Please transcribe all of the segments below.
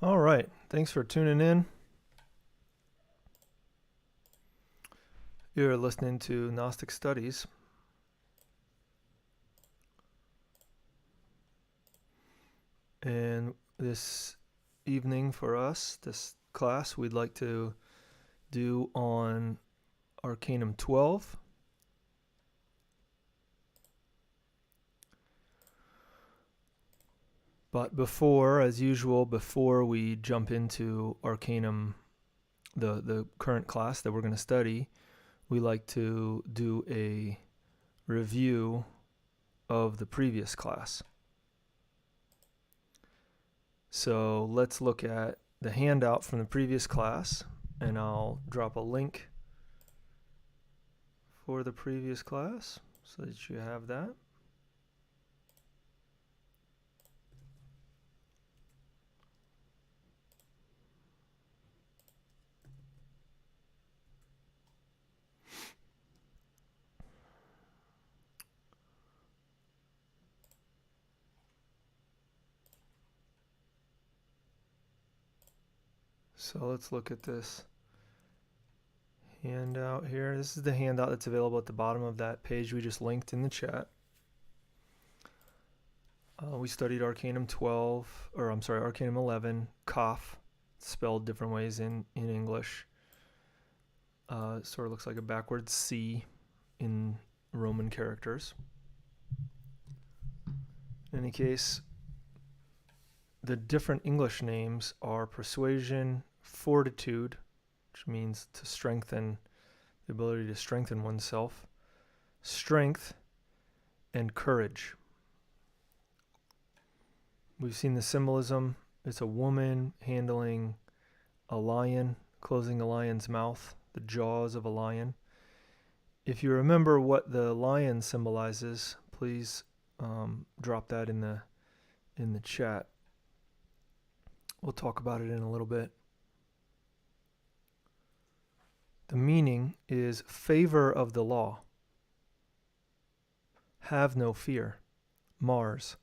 All right. Thanks for tuning in. You're listening to Gnostic Studies. And this evening for us, this class, we'd like to do on Arcanum 12. But as usual, before we jump into Arcanum, the current class that we're going to study, we like to do a review of the previous class. So let's look at the handout from the previous class, and I'll drop a link for the previous class so that you have that. So let's look at this handout here. This is the handout that's available at the bottom of that page we just linked in the chat. We studied Arcanum 11, Kaf, spelled different ways in English. It sort of looks like a backwards C in Roman characters. In any case, the different English names are persuasion, fortitude, which means to strengthen, the ability to strengthen oneself, strength, and courage. We've seen the symbolism. It's a woman handling a lion, closing a lion's mouth, the jaws of a lion. If you remember what the lion symbolizes, please drop that in the chat. We'll talk about it in a little bit. The meaning is favor of the law. Have no fear. Mars.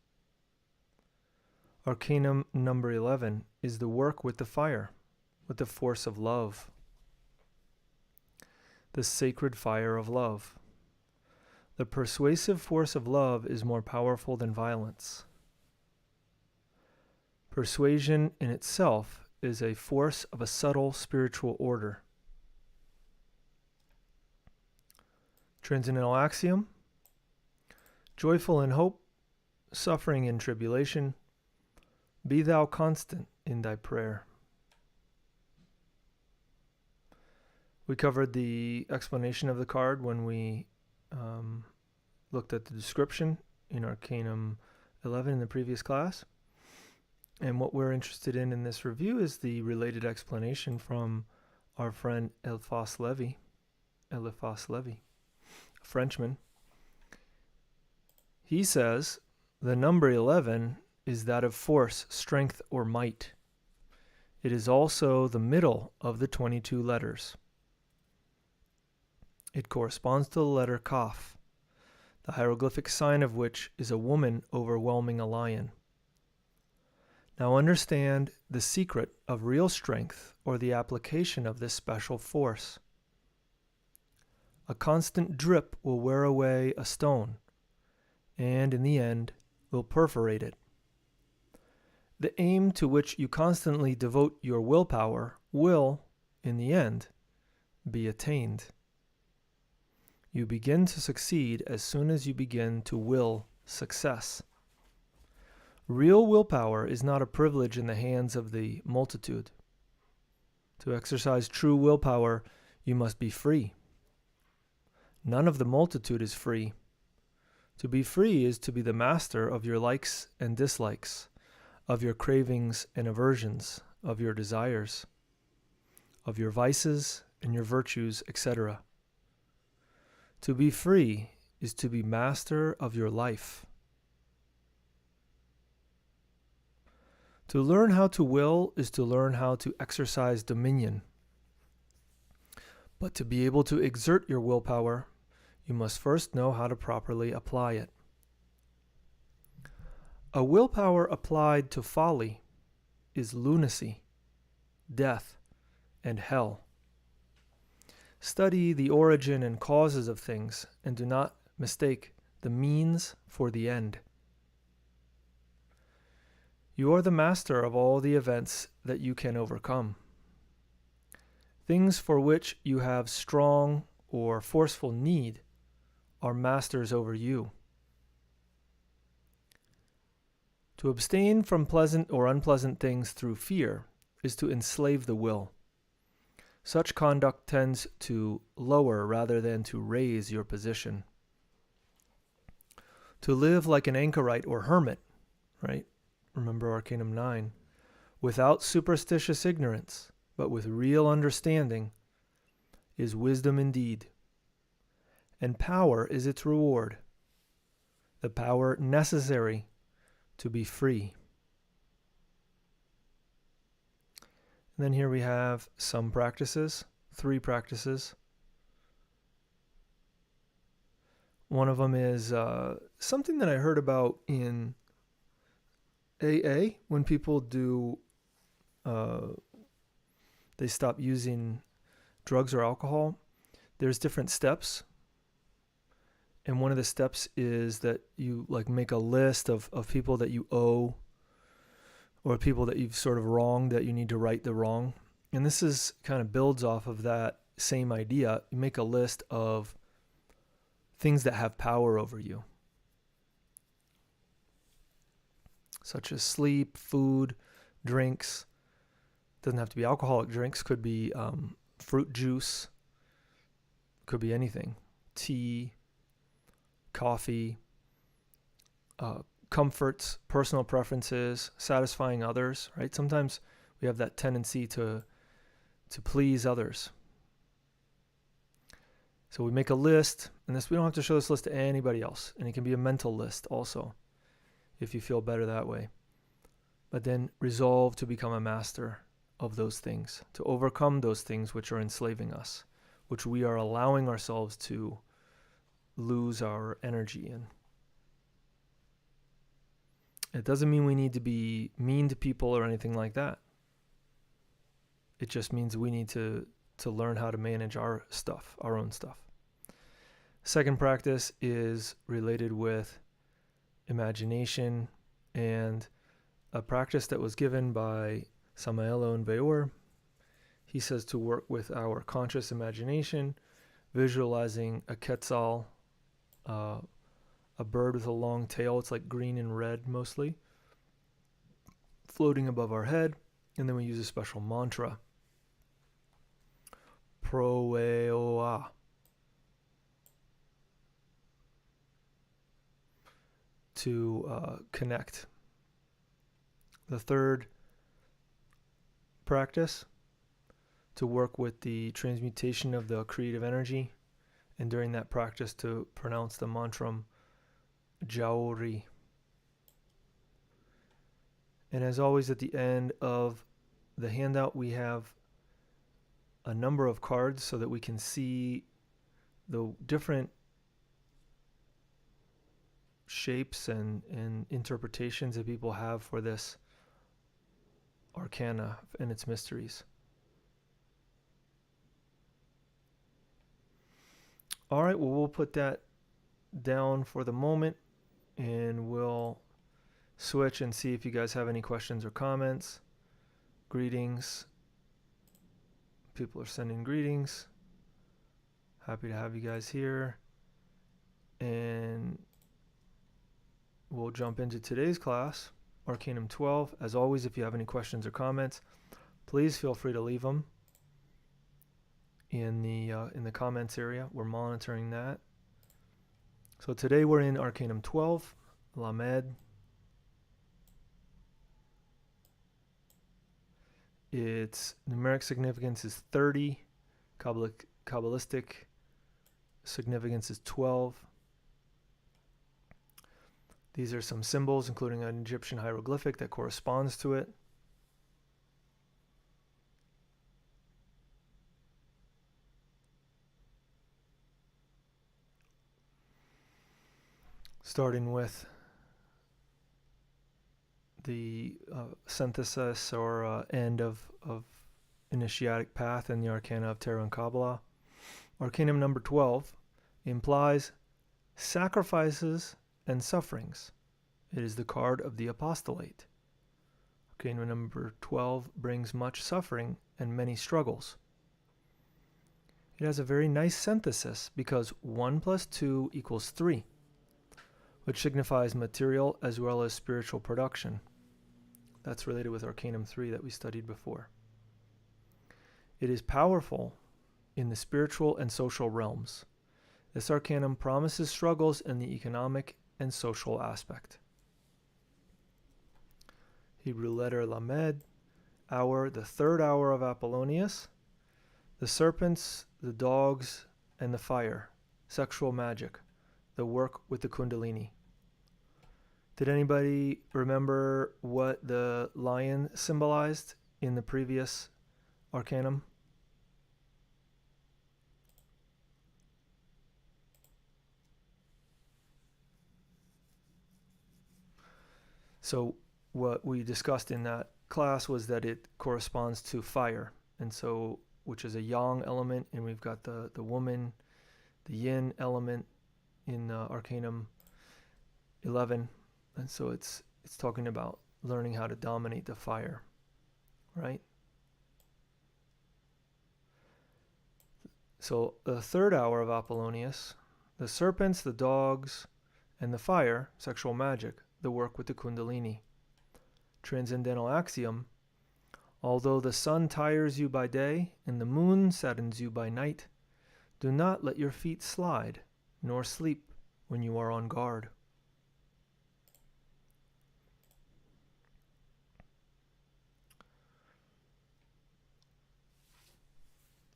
Arcanum number 11 is the work with the fire, with the force of love. The sacred fire of love. The persuasive force of love is more powerful than violence. Persuasion in itself is a force of a subtle spiritual order. Transcendental axiom: joyful in hope, suffering in tribulation, be thou constant in thy prayer. We covered the explanation of the card when we looked at the description in Arcanum 11 in the previous class. And what we're interested in this review is the related explanation from our friend Eliphas Levi, a Frenchman. He says the number 11 is that of force, strength, or might. It is also the middle of the 22 letters. It corresponds to the letter Kaf, the hieroglyphic sign of which is a woman overwhelming a lion. Now understand the secret of real strength, or the application of this special force. A constant drip will wear away a stone, and in the end will perforate it. The aim to which you constantly devote your willpower will, in the end, be attained. You begin to succeed as soon as you begin to will success. Real willpower is not a privilege in the hands of the multitude. To exercise true willpower, you must be free. None of the multitude is free. To be free is to be the master of your likes and dislikes, of your cravings and aversions, of your desires, of your vices and your virtues, etc. To be free is to be master of your life. To learn how to will is to learn how to exercise dominion. But to be able to exert your willpower, you must first know how to properly apply it. A willpower applied to folly is lunacy, death, and hell. Study the origin and causes of things, and do not mistake the means for the end. You are the master of all the events that you can overcome. Things for which you have strong or forceful need are masters over you. To abstain from pleasant or unpleasant things through fear is to enslave the will. Such conduct tends to lower rather than to raise your position. To live like an anchorite or hermit, right? Remember Arcanum 9. Without superstitious ignorance, but with real understanding, is wisdom indeed. And power is its reward, the power necessary to be free. And then here we have some practices, 3 practices. One of them is something that I heard about in AA when people do, they stop using drugs or alcohol. There's different steps. And one of the steps is that you make a list of people that you owe, or people that you've sort of wronged that you need to right the wrong. And this is kind of builds off of that same idea. You make a list of things that have power over you, such as sleep, food, drinks. Doesn't have to be alcoholic drinks. Could be fruit juice. Could be anything. Tea, coffee, comforts, personal preferences, satisfying others, right? Sometimes we have that tendency to please others. So we make a list, and we don't have to show this list to anybody else. And it can be a mental list also, if you feel better that way. But then resolve to become a master of those things, to overcome those things which are enslaving us, which we are allowing ourselves to lose our energy in. It doesn't mean we need to be mean to people or anything like that. It just means we need to learn how to manage our stuff, our own stuff. Second practice is related with imagination, and a practice that was given by Samaelo and Veor. He says to work with our conscious imagination, visualizing a quetzal, a bird with a long tail. It's like green and red mostly, floating above our head. And then we use a special mantra, Proeoa, to connect. The third practice, to work with the transmutation of the creative energy, and during that practice to pronounce the mantra Jaori. And as always, at the end of the handout, we have a number of cards so that we can see the different shapes and interpretations that people have for this arcana and its mysteries. All right, well, we'll put that down for the moment, and we'll switch and see if you guys have any questions or comments. Greetings. People are sending greetings. Happy to have you guys here. And we'll jump into today's class, Arcanum 12. As always, if you have any questions or comments, please feel free to leave them in the comments area. We're monitoring that. So today we're in Arcanum 12, Lamed. Its numeric significance is 30. Kabbalistic significance is 12. These are some symbols, including an Egyptian hieroglyphic that corresponds to it. Starting with the synthesis or end of initiatic path in the Arcana of Tarot and Kabbalah. Arcanum number 12 implies sacrifices and sufferings. It is the card of the Apostolate. Arcanum number 12 brings much suffering and many struggles. It has a very nice synthesis because 1 plus 2 equals 3, which signifies material as well as spiritual production. That's related with Arcanum 3 that we studied before. It is powerful in the spiritual and social realms. This Arcanum promises struggles in the economic and social aspect. Hebrew letter Lamed, hour, the third hour of Apollonius, the serpents, the dogs, and the fire, sexual magic, the work with the Kundalini. Did anybody remember what the lion symbolized in the previous Arcanum? So what we discussed in that class was that it corresponds to fire, and so which is a yang element, and we've got the woman, the yin element in Arcanum 11, and so it's talking about learning how to dominate the fire, right? So the third hour of Apollonius, the serpents, the dogs, and the fire, sexual magic, the work with the Kundalini. Transcendental axiom: although the sun tires you by day and the moon saddens you by night, do not let your feet slide, nor sleep when you are on guard.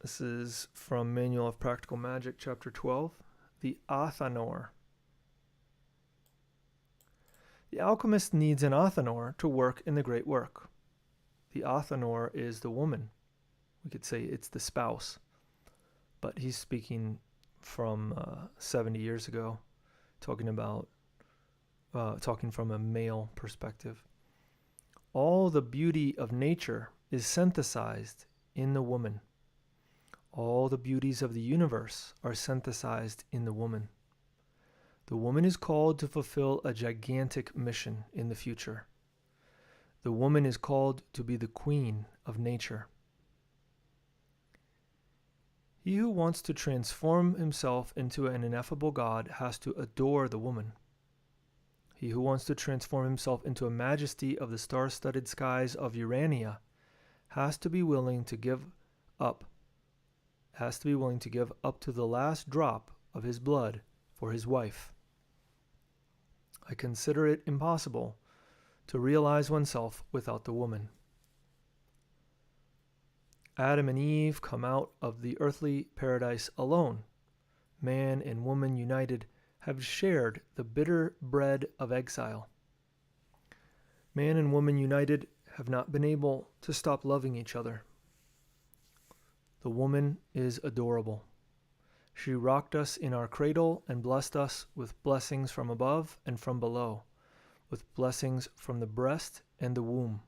This is from Manual of Practical Magic, Chapter 12, the Athanor. The alchemist needs an Athanor to work in the great work. The Athanor is the woman. We could say it's the spouse. But he's speaking from 70 years ago, talking from a male perspective. All the beauty of nature is synthesized in the woman. All the beauties of the universe are synthesized in the woman. The woman is called to fulfill a gigantic mission in the future. The woman is called to be the queen of nature. He who wants to transform himself into an ineffable God has to adore the woman. He who wants to transform himself into a majesty of the star-studded skies of Urania has to be willing to give up to the last drop of his blood for his wife. I consider it impossible to realize oneself without the woman. Adam and Eve come out of the earthly paradise alone. Man and woman united have shared the bitter bread of exile. Man and woman united have not been able to stop loving each other. The woman is adorable. She rocked us in our cradle and blessed us with blessings from above and from below, with blessings from the breast and the womb.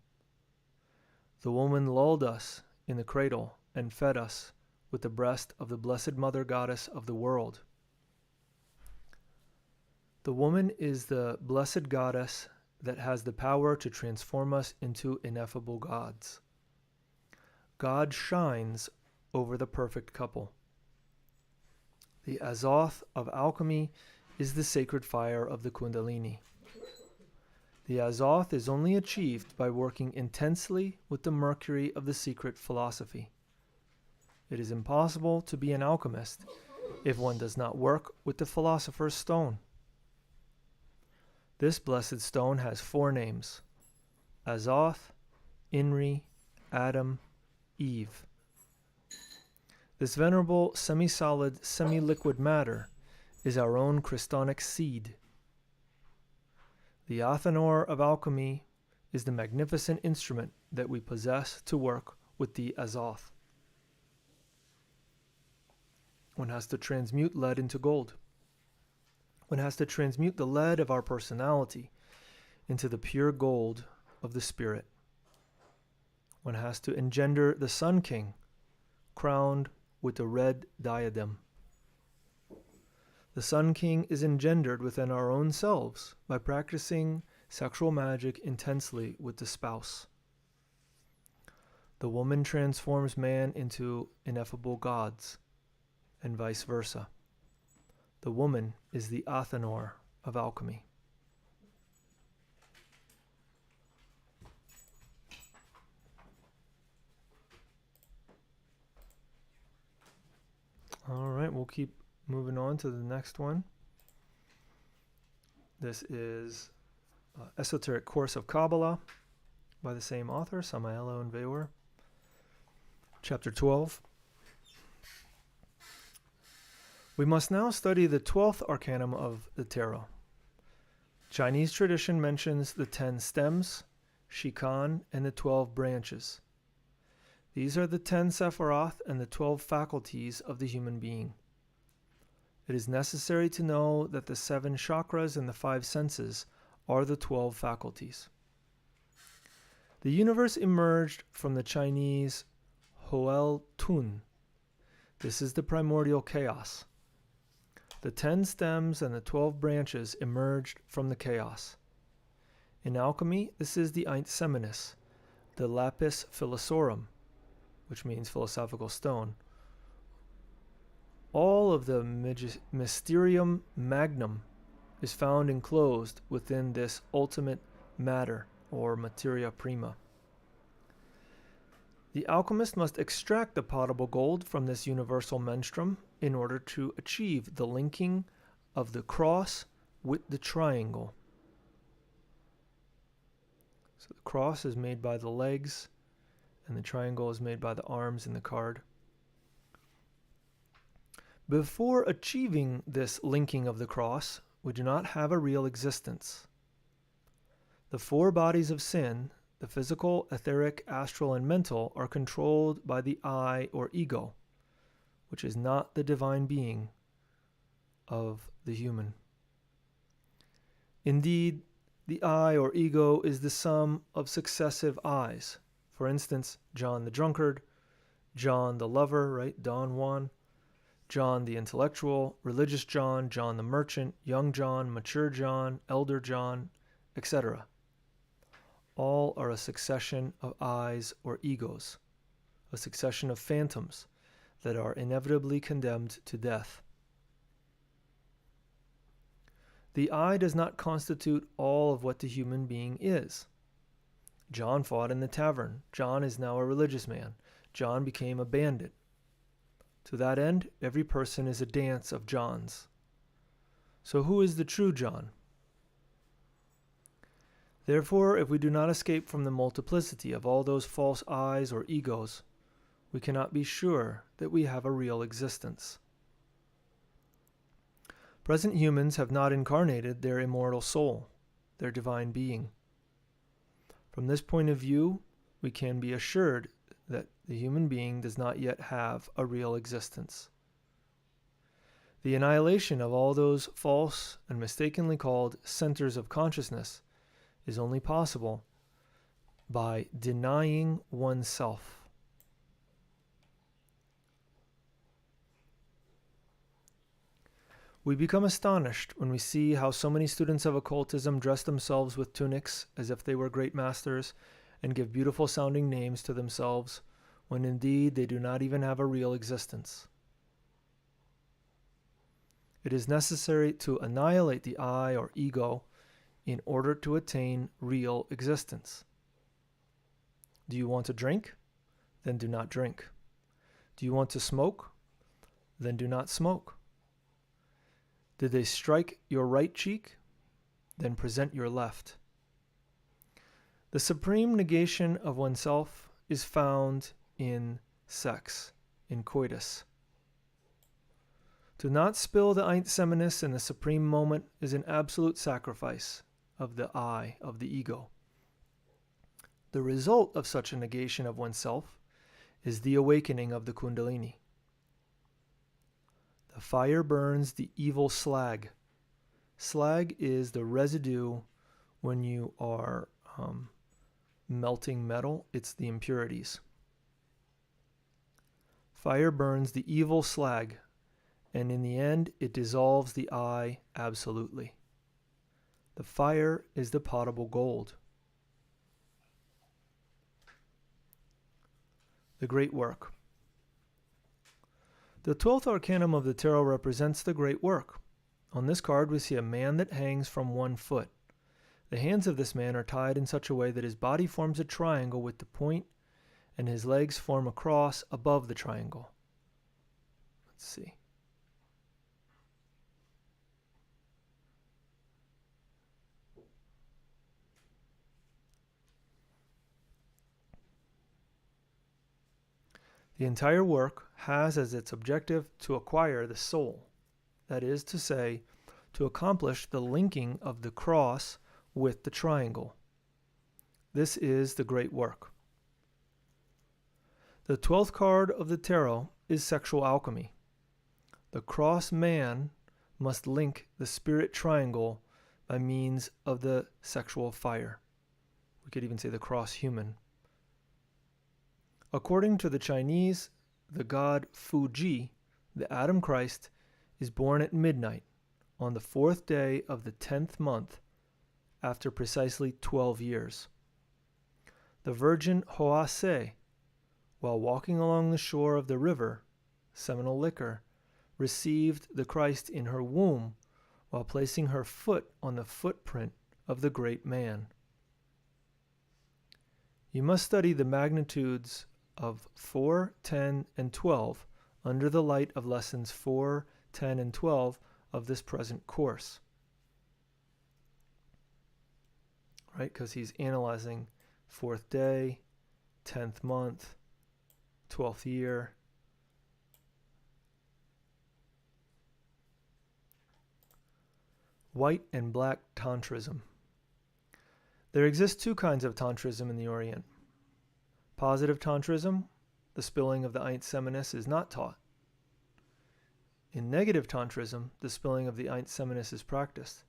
The woman lulled us in the cradle and fed us with the breast of the Blessed Mother Goddess of the world. The woman is the blessed goddess that has the power to transform us into ineffable gods. God shines over the perfect couple. The Azoth of alchemy is the sacred fire of the Kundalini. The Azoth is only achieved by working intensely with the mercury of the secret philosophy. It is impossible to be an alchemist if one does not work with the philosopher's stone. This blessed stone has 4 names: Azoth, Inri, Adam, Eve. This venerable semi-solid, semi-liquid matter is our own Christonic seed. The Athanor of alchemy is the magnificent instrument that we possess to work with the Azoth. One has to transmute lead into gold. One has to transmute the lead of our personality into the pure gold of the spirit. One has to engender the Sun King, crowned with the red diadem. The Sun King is engendered within our own selves by practicing sexual magic intensely with the spouse. The woman transforms man into ineffable gods, and vice versa. The woman is the Athanor of alchemy. All right, we'll keep moving on to the next one. This is Esoteric Course of Kabbalah by the same author, Samael and Veor. Chapter 12. We must now study the 12th Arcanum of the Tarot. Chinese tradition mentions the 10 stems, Shikan, and the 12 branches. These are the 10 Sephiroth and the 12 faculties of the human being. It is necessary to know that the 7 chakras and the 5 senses are the 12 faculties. The universe emerged from the Chinese Hoel Tun. This is the primordial chaos. The 10 stems and the 12 branches emerged from the chaos. In alchemy, this is the Eint Seminis, the Lapis Philosophorum, which means philosophical stone. All of the Mysterium Magnum is found enclosed within this ultimate matter, or materia prima. The alchemist must extract the potable gold from this universal menstruum in order to achieve the linking of the cross with the triangle. So the cross is made by the legs, and the triangle is made by the arms in the card. Before achieving this linking of the cross, we do not have a real existence. The 4 bodies of sin, the physical, etheric, astral, and mental, are controlled by the I or ego, which is not the divine being of the human. Indeed, the I or ego is the sum of successive I's. For instance, John the drunkard, John the lover, right, Don Juan, John the intellectual, religious John, John the merchant, young John, mature John, elder John, etc. All are a succession of I's or egos, a succession of phantoms that are inevitably condemned to death. The I does not constitute all of what the human being is. John fought in the tavern. John is now a religious man. John became a bandit. To that end, every person is a dance of Johns. So who is the true John? Therefore, if we do not escape from the multiplicity of all those false I's or egos, we cannot be sure that we have a real existence. Present humans have not incarnated their immortal soul, their divine being. From this point of view, we can be assured that the human being does not yet have a real existence. The annihilation of all those false and mistakenly called centers of consciousness is only possible by denying oneself. We become astonished when we see how so many students of occultism dress themselves with tunics as if they were great masters and give beautiful sounding names to themselves, when indeed they do not even have a real existence. It is necessary to annihilate the I or ego in order to attain real existence. Do you want to drink? Then do not drink. Do you want to smoke? Then do not smoke. Did they strike your right cheek? Then present your left. The supreme negation of oneself is found in sex, in coitus. To not spill the Eint Seminis in the supreme moment is an absolute sacrifice of the I, of the ego. The result of such a negation of oneself is the awakening of the Kundalini. The fire burns the evil slag. Slag is the residue when you are melting metal, it's the impurities. Fire burns the evil slag, and in the end, it dissolves the I absolutely. The fire is the potable gold. The great work. The 12th Arcanum of the Tarot represents the great work. On this card, we see a man that hangs from one foot. The hands of this man are tied in such a way that his body forms a triangle with the point, and his legs form a cross above the triangle. Let's see. The entire work has as its objective to acquire the soul, that is to say, to accomplish the linking of the cross with the triangle. This is the great work. The 12th card of the tarot is sexual alchemy. The cross man must link the spirit triangle by means of the sexual fire. We could even say the cross human. According to the Chinese, the god Fuji, the Adam Christ, is born at midnight on the 4th day of the 10th month after precisely 12 years. The Virgin Hoase, while walking along the shore of the river, seminal liquor, received the Christ in her womb while placing her foot on the footprint of the great man. You must study the magnitudes of 4, 10, and 12 under the light of lessons 4, 10, and 12 of this present course. Right? Because he's analyzing 4th day, 10th month, 12th year. White and black Tantrism. There exist two kinds of Tantrism in the Orient. Positive Tantrism, the spilling of the Ain't Seminis, is not taught. In negative Tantrism, the spilling of the Ain't Seminis is practiced.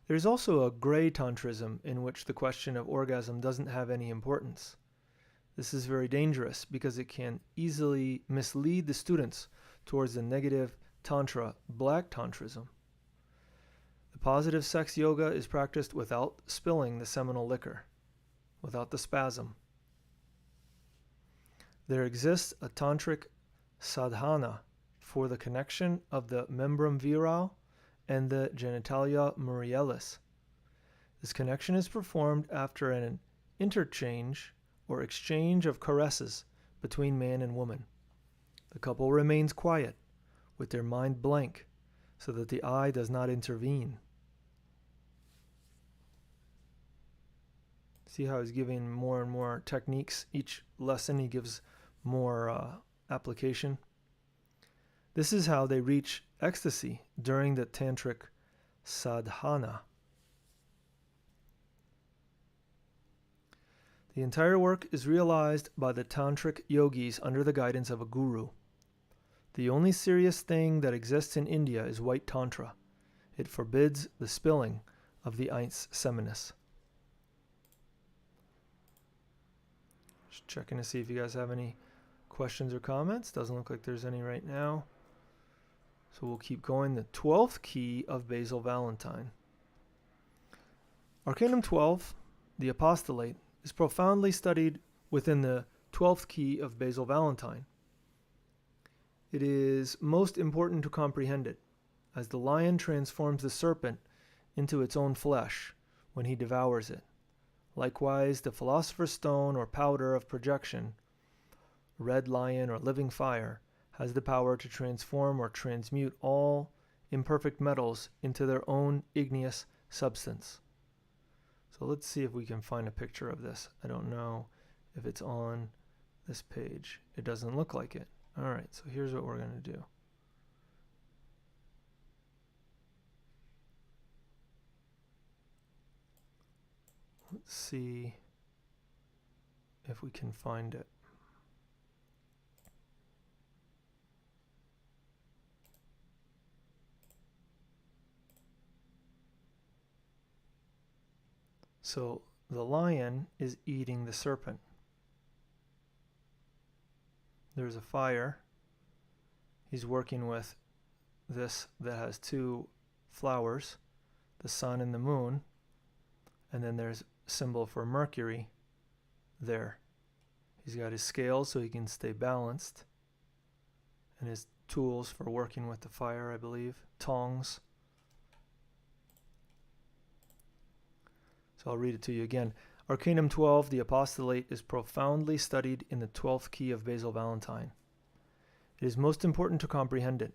There is also a gray Tantrism in which the question of orgasm doesn't have any importance. This is very dangerous because it can easily mislead the students towards the negative Tantra, black Tantrism. The positive sex yoga is practiced without spilling the seminal liquor, without the spasm. There exists a tantric sadhana for the connection of the membrum virile and the genitalia murialis. This connection is performed after an interchange or exchange of caresses between man and woman. The couple remains quiet, with their mind blank, so that the eye does not intervene. See how he's giving more and more techniques. Each lesson he gives more application. This is how they reach ecstasy during the tantric sadhana. The entire work is realized by the tantric yogis under the guidance of a guru. The only serious thing that exists in India is white tantra. It forbids the spilling of the Aints Seminis. Just checking to see if you guys have any questions or comments. Doesn't look like there's any right now. So we'll keep going. The 12th key of Basil Valentine. Arcanum 12, the Apostolate, is profoundly studied within the 12th key of Basil Valentine. It is most important to comprehend it, as the lion transforms the serpent into its own flesh when he devours it. Likewise, the Philosopher's Stone or powder of projection, red lion or living fire, has the power to transform or transmute all imperfect metals into their own igneous substance. So let's see if we can find a picture of this. I don't know if it's on this page. It doesn't look like it. All right, so here's what we're going to do. Let's see if we can find it. So the lion is eating the serpent. There's a fire. He's working with this that has two flowers, the sun and the moon, and then there's a symbol for Mercury there. He's got his scales so he can stay balanced, and his tools for working with the fire, I believe, tongs. So I'll read it to you again. Arcanum 12, the Apostolate, is profoundly studied in the 12th key of Basil Valentine. It is most important to comprehend it.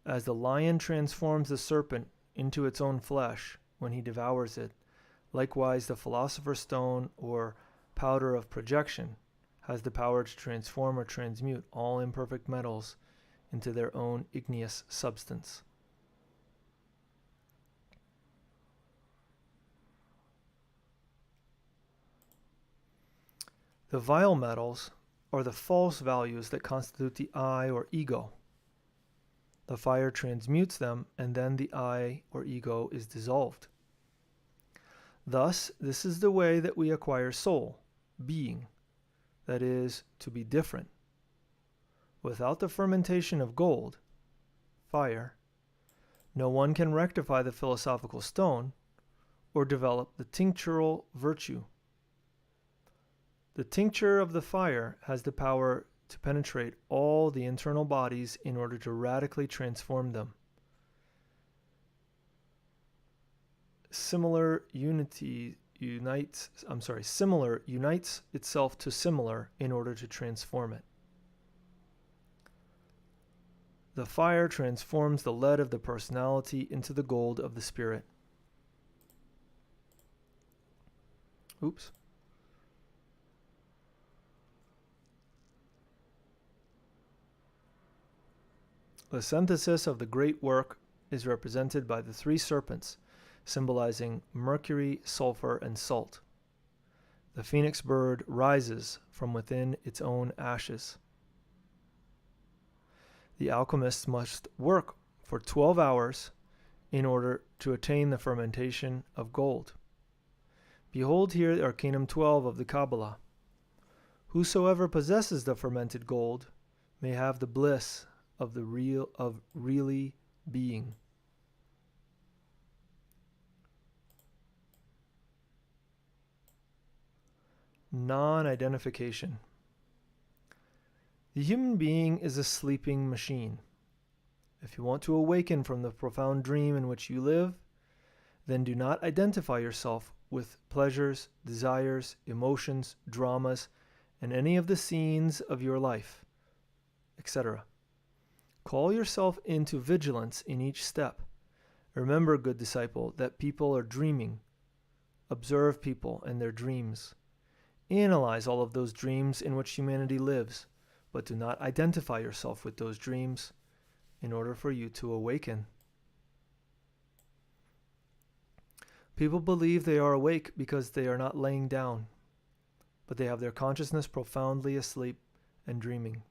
As the lion transforms the serpent into its own flesh when he devours it, likewise the Philosopher's Stone, or powder of projection, has the power to transform or transmute all imperfect metals into their own igneous substance. The vile metals are the false values that constitute the I or ego. The fire transmutes them, and then the I or ego is dissolved. Thus, this is the way that we acquire soul, being, that is, to be different. Without the fermentation of gold, fire, no one can rectify the philosophical stone or develop the tinctural virtue. The tincture of the fire has the power to penetrate all the internal bodies in order to radically transform them. Similar unites itself to similar in order to transform it. The fire transforms the lead of the personality into the gold of the spirit. Oops. The synthesis of the great work is represented by the three serpents, symbolizing mercury, sulfur, and salt. The phoenix bird rises from within its own ashes. The alchemists must work for 12 hours in order to attain the fermentation of gold. Behold here the Arcanum 12 of the Kabbalah. Whosoever possesses the fermented gold may have the bliss of really being. Non-identification. The human being is a sleeping machine. If you want to awaken from the profound dream in which you live, then do not identify yourself with pleasures, desires, emotions, dramas, and any of the scenes of your life, etc. Call yourself into vigilance in each step. Remember, good disciple, that people are dreaming. Observe people and their dreams. Analyze all of those dreams in which humanity lives, but do not identify yourself with those dreams in order for you to awaken. People believe they are awake because they are not laying down, but they have their consciousness profoundly asleep and dreaming.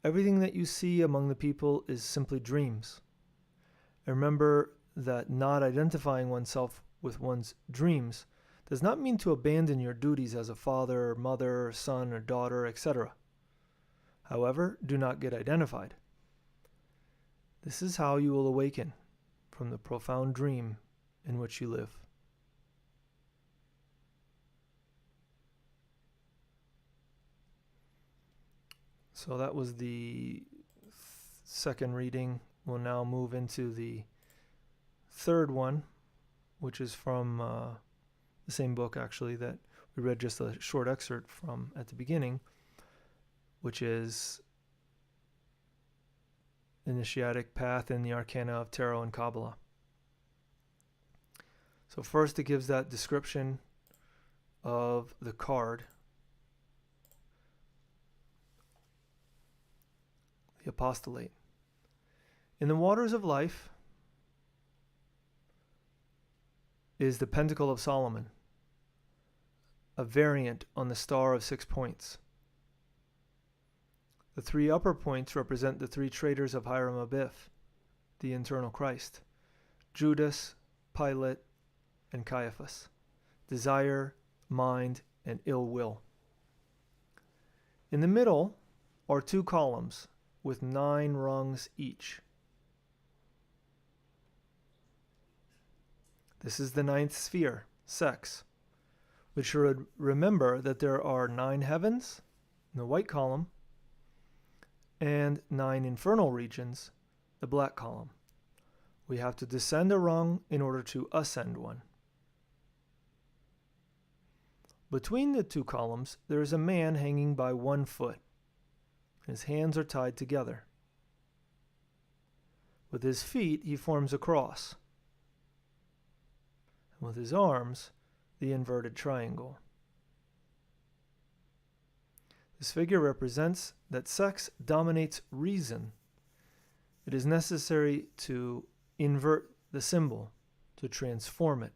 Everything that you see among the people is simply dreams. And remember that not identifying oneself with one's dreams does not mean to abandon your duties as a father, mother, son, or daughter, etc. However, do not get identified. This is how you will awaken from the profound dream in which you live. So that was the second reading. We'll now move into the third one, which is from the same book, actually, that we read just a short excerpt from at the beginning, which is Initiatic Path in the Arcana of Tarot and Kabbalah. So first it gives that description of the card, the Apostolate. In the waters of life is the Pentacle of Solomon, a variant on the Star of 6 points. The 3 upper points represent the 3 traitors of Hiram Abiff, the internal Christ, Judas, Pilate, and Caiaphas, desire, mind, and ill will. In the middle are 2 columns with 9 rungs each. This is the 9th sphere, sex. We should remember that there are 9 heavens in the white column and 9 infernal regions, the black column. We have to descend a rung in order to ascend one. Between the 2 columns, there is a man hanging by 1 foot. His hands are tied together. With his feet, he forms a cross. And with his arms, the inverted triangle. This figure represents that sex dominates reason. It is necessary to invert the symbol, to transform it.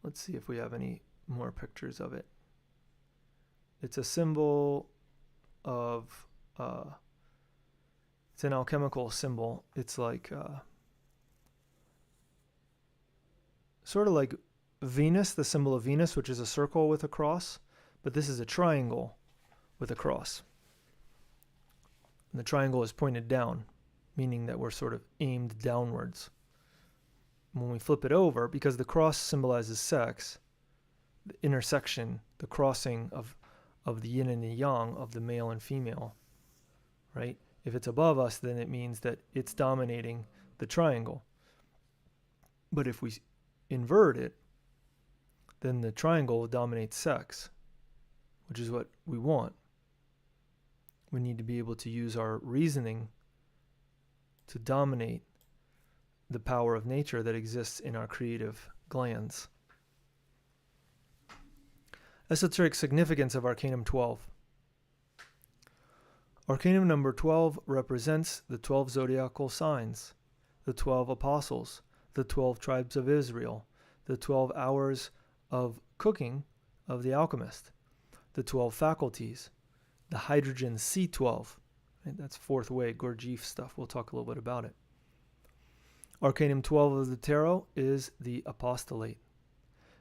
Let's see if we have any more pictures of it. It's a symbol of, it's an alchemical symbol. It's like, sort of like Venus, the symbol of Venus, which is a circle with a cross, but this is a triangle with a cross. And the triangle is pointed down, meaning that we're sort of aimed downwards. When we flip it over, because the cross symbolizes sex, the intersection, the crossing of the yin and the yang, of the male and female, right? If it's above us, then it means that it's dominating the triangle. But if we invert it, then the triangle will dominate sex, which is what we want. We need to be able to use our reasoning to dominate the power of nature that exists in our creative glands. Esoteric significance of Arcanum 12. Arcanum number 12 represents the 12 zodiacal signs, the 12 apostles, the 12 tribes of Israel, the 12 hours of cooking of the alchemist, the 12 faculties, the hydrogen C12. Right? That's fourth way, Gurdjieff stuff. We'll talk a little bit about it. Arcanum 12 of the tarot is the Apostolate.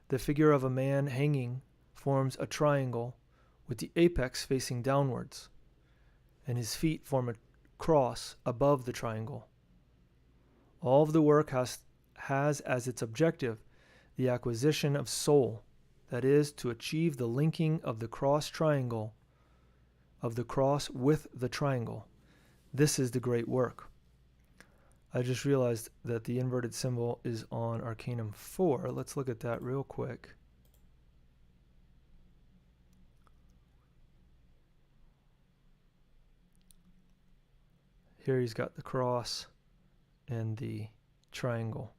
The figure of a man hanging forms a triangle with the apex facing downwards, and his feet form a cross above the triangle. All of the work has as its objective the acquisition of soul, that is, to achieve the linking of the cross triangle, of the cross with the triangle. This is the great work. I just realized that the inverted symbol is on Arcanum 4. Let's look at that real quick. Here he's got the cross and the triangle.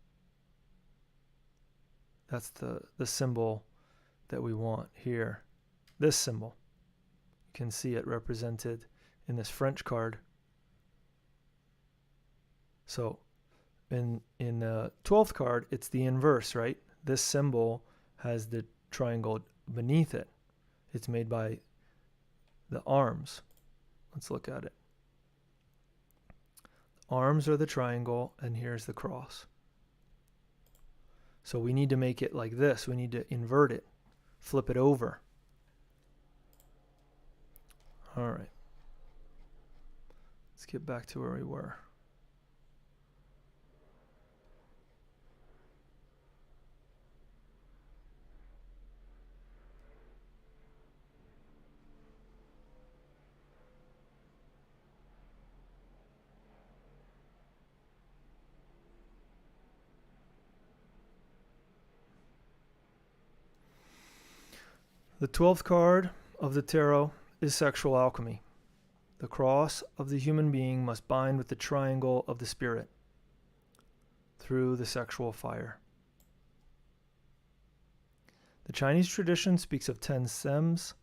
That's the symbol that we want here. This symbol. You can see it represented in this French card. So in the 12th card, it's the inverse, right? This symbol has the triangle beneath it. It's made by the arms. Let's look at it. Arms are the triangle, and here's the cross. So we need to make it like this. We need to invert it, flip it over. All right. Let's get back to where we were. The 12th card of the tarot is sexual alchemy. The cross of the human being must bind with the triangle of the spirit through the sexual fire. The Chinese tradition speaks of 10 stems,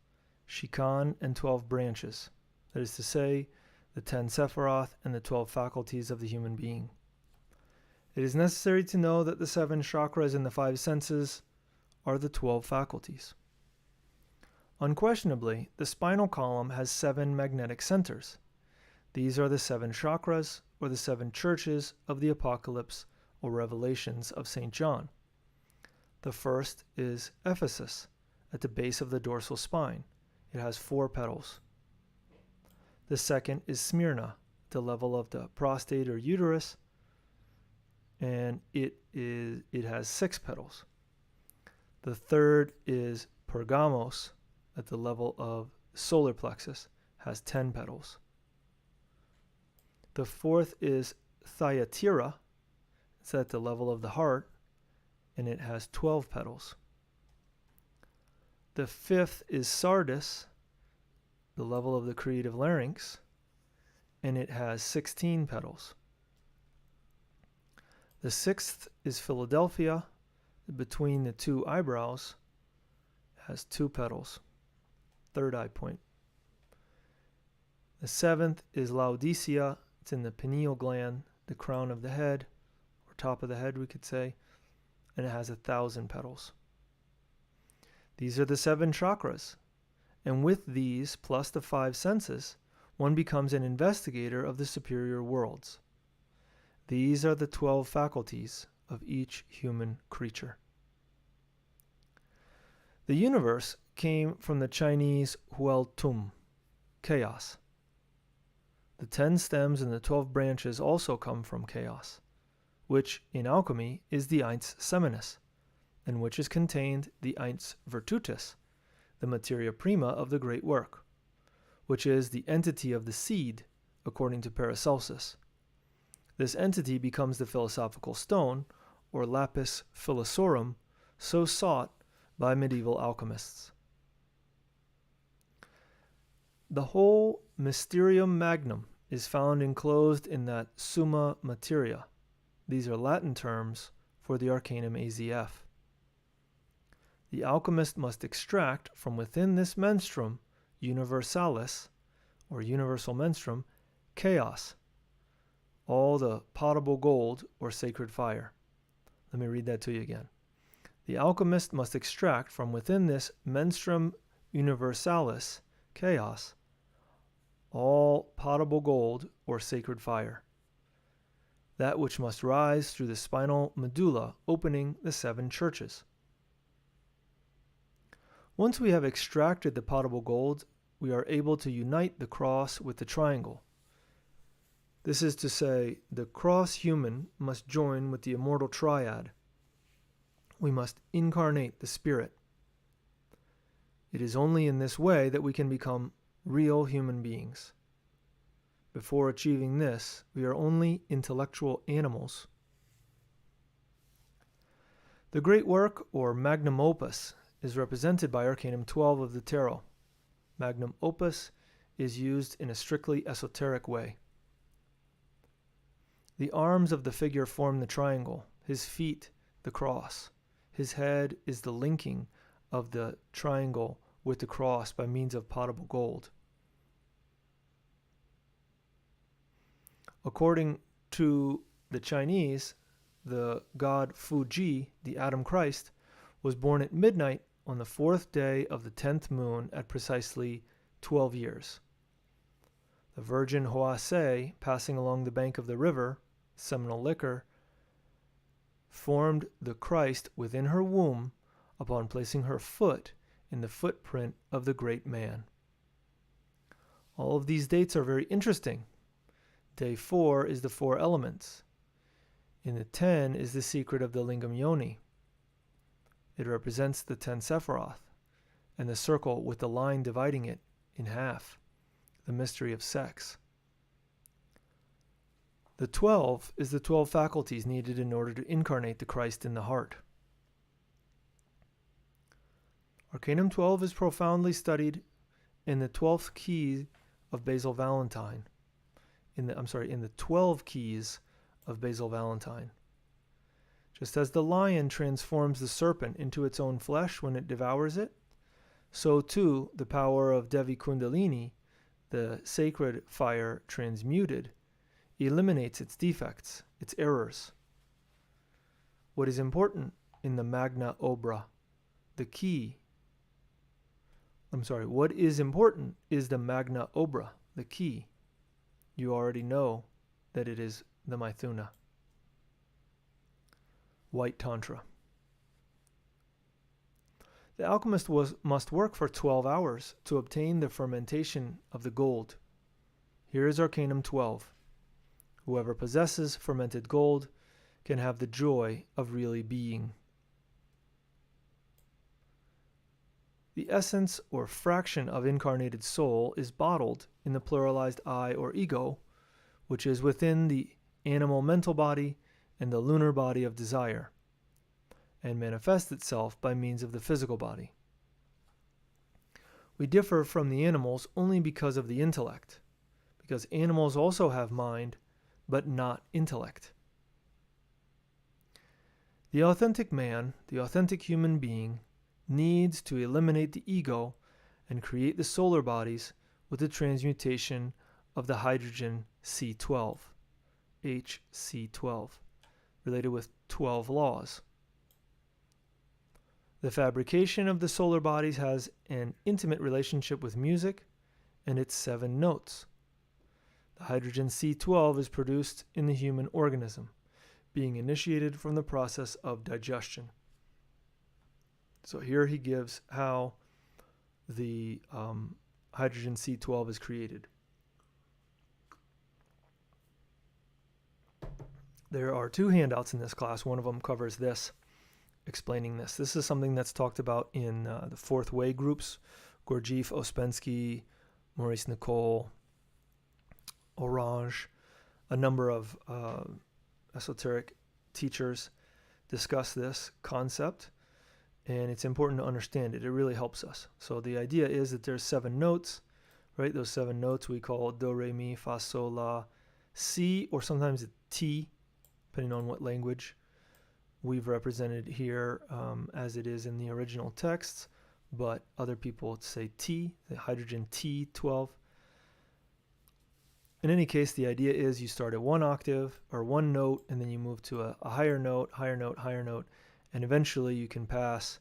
shikan, and 12 branches. That is to say, the 10 sephiroth and the 12 faculties of the human being. It is necessary to know that the 7 chakras and the 5 senses are the 12 faculties. Unquestionably, the spinal column has 7 magnetic centers. These are the 7 chakras, or the 7 churches of the Apocalypse or Revelations of St. John. The first is Ephesus, at the base of the dorsal spine. It has 4 petals. The second is Smyrna, at the level of the prostate or uterus, and it has 6 petals. The third is Pergamos, at the level of solar plexus, has 10 petals. The fourth is Thyatira, it's at the level of the heart, and it has 12 petals. The fifth is Sardis, the level of the creative larynx, and it has 16 petals. The sixth is Philadelphia, between the 2 eyebrows, has 2 petals, third eye point. The seventh is Laodicea, it's in the pineal gland, the crown of the head, or top of the head we could say, and it has 1,000 petals. These are the 7 chakras, and with these, plus the 5 senses, one becomes an investigator of the superior worlds. These are the 12 faculties of each human creature. The universe came from the Chinese Huel Tum, chaos. The 10 stems and the 12 branches also come from chaos, which in alchemy is the Eins Seminis, in which is contained the Eins Virtutis, the materia prima of the great work, which is the entity of the seed, according to Paracelsus. This entity becomes the philosophical stone, or lapis philosophorum, so sought by medieval alchemists. The whole Mysterium Magnum is found enclosed in that Summa Materia. These are Latin terms for the Arcanum AZF. The alchemist must extract from within this menstruum universalis, or universal menstruum, chaos, all the potable gold or sacred fire. Let me read that to you again. The alchemist must extract from within this menstruum universalis, chaos, all potable gold or sacred fire, that which must rise through the spinal medulla, opening the 7 churches. Once we have extracted the potable gold, we are able to unite the cross with the triangle. This is to say, the cross human must join with the immortal triad. We must incarnate the spirit. It is only in this way that we can become real human beings. Before achieving this, we are only intellectual animals. The great work, or magnum opus, is represented by Arcanum 12 of the Tarot. Magnum opus is used in a strictly esoteric way. The arms of the figure form the triangle, his feet the cross. His head is the linking of the triangle with the cross by means of potable gold. According to the Chinese, the god Fuji, the Adam Christ, was born at midnight on the 4th day of the 10th moon at precisely 12 years. The Virgin Hoase, passing along the bank of the river, seminal liquor, formed the Christ within her womb upon placing her foot in the footprint of the great man. All of these dates are very interesting. Day 4 is the 4 elements. In the 10 is the secret of the Lingam Yoni. It represents the 10 Sephiroth, and the circle with the line dividing it in half, the mystery of sex. The 12 is the 12 faculties needed in order to incarnate the Christ in the heart. Arcanum 12 is profoundly studied in the 12th key of Basil Valentine. In the 12 keys of Basil Valentine. Just as the lion transforms the serpent into its own flesh when it devours it, so too the power of Devi Kundalini, the sacred fire transmuted, eliminates its defects, its errors. What is important in the Magna Obra, what is important is the Magna Obra, the key. You already know that it is the Maithuna. White Tantra. The alchemist must work for 12 hours to obtain the fermentation of the gold. Here is Arcanum 12. Whoever possesses fermented gold can have the joy of really being. The essence or fraction of incarnated soul is bottled in the pluralized I or ego, which is within the animal mental body and the lunar body of desire, and manifests itself by means of the physical body. We differ from the animals only because of the intellect, because animals also have mind, but not intellect. The authentic man, the authentic human being, needs to eliminate the ego and create the solar bodies with the transmutation of the hydrogen C12, HC12, related with 12 laws. The fabrication of the solar bodies has an intimate relationship with music and its 7 notes. The hydrogen C12 is produced in the human organism, being initiated from the process of digestion. So here he gives how the hydrogen C12 is created. There are 2 handouts in this class. One of them covers this, explaining this. This is something that's talked about in the Fourth Way groups, Gurdjieff, Ouspensky, Maurice Nicole, Orange. A number of esoteric teachers discuss this concept, and it's important to understand it. It really helps us. So the idea is that there's 7 notes, right? Those 7 notes we call do, re, mi, fa, sol, la, si, or sometimes a ti, depending on what language we've represented here as it is in the original texts, but other people say T, the hydrogen T12. In any case, the idea is you start at 1 octave or 1 note, and then you move to a higher note, higher note, higher note, and eventually you can pass,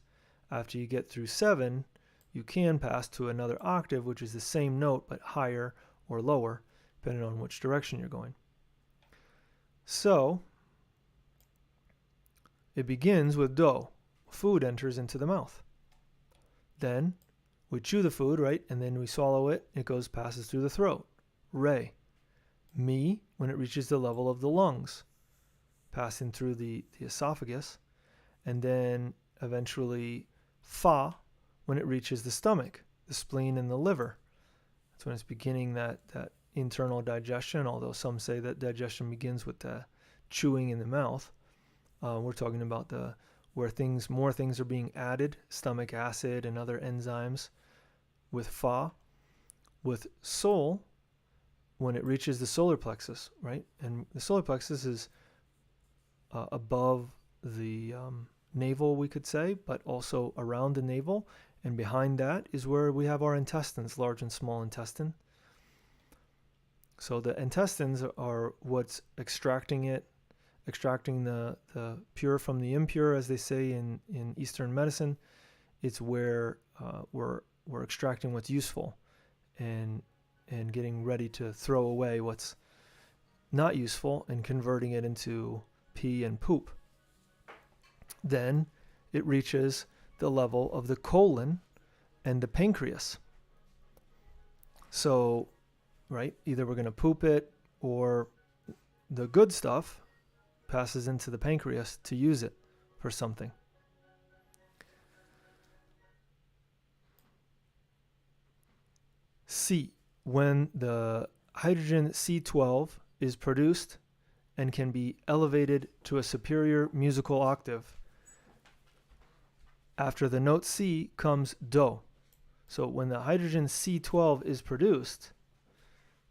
after you get through 7, you can pass to another octave, which is the same note but higher or lower, depending on which direction you're going. So it begins with do. Food enters into the mouth. Then we chew the food, right? And then we swallow it. It passes through the throat. Re. Mi, when it reaches the level of the lungs, passing through the esophagus. And then eventually fa, when it reaches the stomach, the spleen and the liver. That's when it's beginning that internal digestion, although some say that digestion begins with the chewing in the mouth. We're talking about where more things are being added, stomach acid and other enzymes with fa. With sol, when it reaches the solar plexus, right? And the solar plexus is above the navel, we could say, but also around the navel. And behind that is where we have our intestines, large and small intestine. So the intestines are what's extracting the pure from the impure, as they say in Eastern medicine. It's where we're extracting what's useful and getting ready to throw away what's not useful and converting it into pee and poop. Then it reaches the level of the colon and the pancreas. So, right, either we're going to poop it or the good stuff passes into the pancreas to use it for something. C. When the hydrogen C12 is produced and can be elevated to a superior musical octave. After the note C comes do. So when the hydrogen C12 is produced,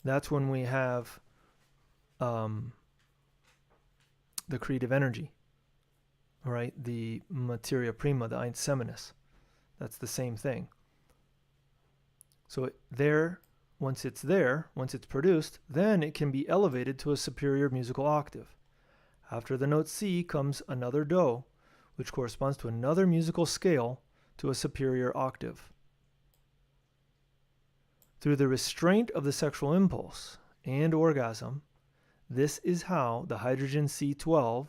that's when we have the creative energy, all right? The materia prima, the eins seminis. That's the same thing. So once it's produced, then it can be elevated to a superior musical octave. After the note C comes another do, which corresponds to another musical scale to a superior octave. Through the restraint of the sexual impulse and orgasm, this is how the hydrogen C12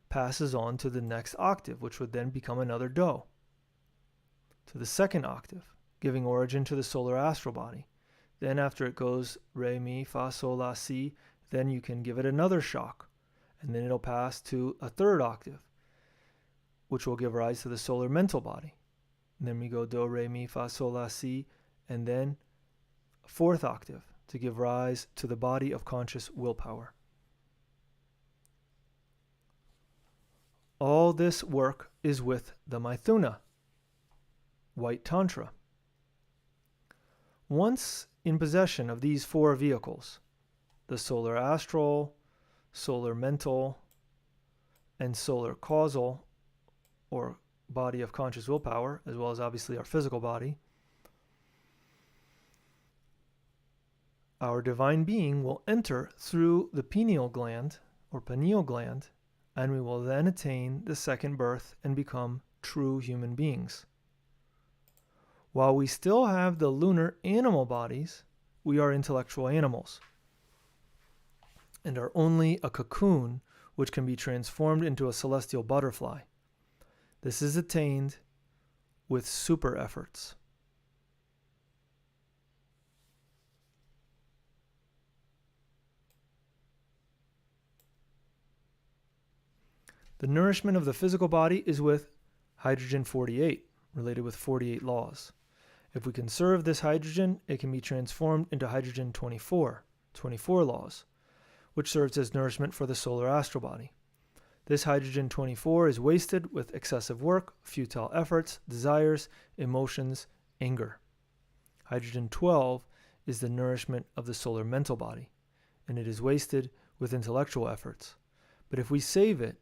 passes on to the next octave, which would then become another do, to the second octave, giving origin to the solar astral body. Then after it goes re, mi, fa, sol, la, si, then you can give it another shock, and then it'll pass to a third octave, which will give rise to the solar mental body. And then we go do, re, mi, fa, sol, la, si, and then a fourth octave to give rise to the body of conscious willpower. All this work is with the Maithuna, white Tantra. Once in possession of these four vehicles, the solar astral, solar mental, and solar causal, or body of conscious willpower, as well as obviously our physical body, our divine being will enter through the pineal gland, or pineal gland, and we will then attain the second birth and become true human beings. While we still have the lunar animal bodies, we are intellectual animals and are only a cocoon which can be transformed into a celestial butterfly. This is attained with super efforts. The nourishment of the physical body is with hydrogen 48, related with 48 laws. If we conserve this hydrogen, it can be transformed into hydrogen 24, 24 laws, which serves as nourishment for the solar astral body. This hydrogen 24 is wasted with excessive work, futile efforts, desires, emotions, anger. Hydrogen 12 is the nourishment of the solar mental body, and it is wasted with intellectual efforts. But if we save it,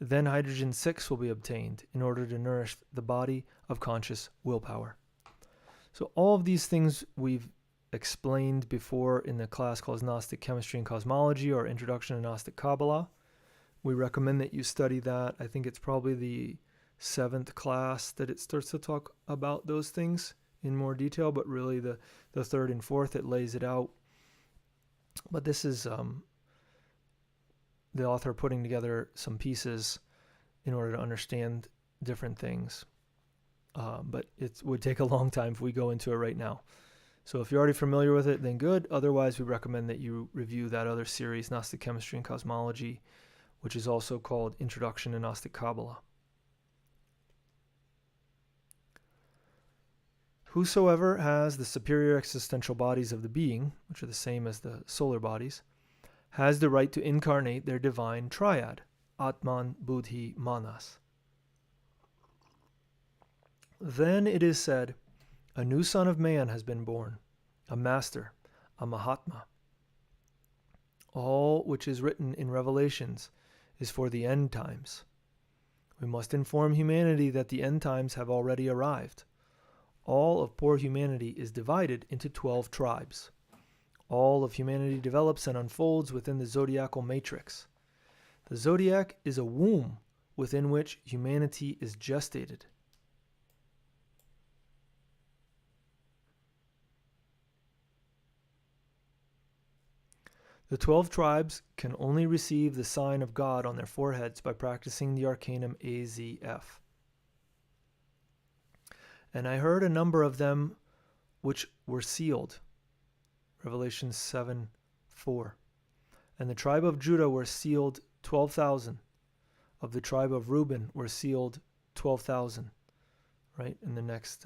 then hydrogen 6 will be obtained in order to nourish the body of conscious willpower. So all of these things we've explained before in the class called Gnostic Chemistry and Cosmology, or Introduction to Gnostic Kabbalah. We recommend that you study that. I think it's probably the 7th class that it starts to talk about those things in more detail, but really the 3rd and 4th, it lays it out. But this is the author putting together some pieces in order to understand different things. But it would take a long time if we go into it right now. So if you're already familiar with it, then good. Otherwise, we recommend that you review that other series, Gnostic Chemistry and Cosmology, which is also called Introduction to Gnostic Kabbalah. Whosoever has the superior existential bodies of the being, which are the same as the solar bodies, has the right to incarnate their divine triad, Atman, Buddhi, Manas. Then it is said, a new son of man has been born, a master, a Mahatma. All which is written in Revelations is for the end times. We must inform humanity that the end times have already arrived. All of poor humanity is divided into 12 tribes. All of humanity develops and unfolds within the zodiacal matrix. The zodiac is a womb within which humanity is gestated. The 12 tribes can only receive the sign of God on their foreheads by practicing the Arcanum AZF. And I heard a number of them which were sealed. Revelation 7:4. And the tribe of Judah were sealed 12,000. Of the tribe of Reuben were sealed 12,000. Right? In the next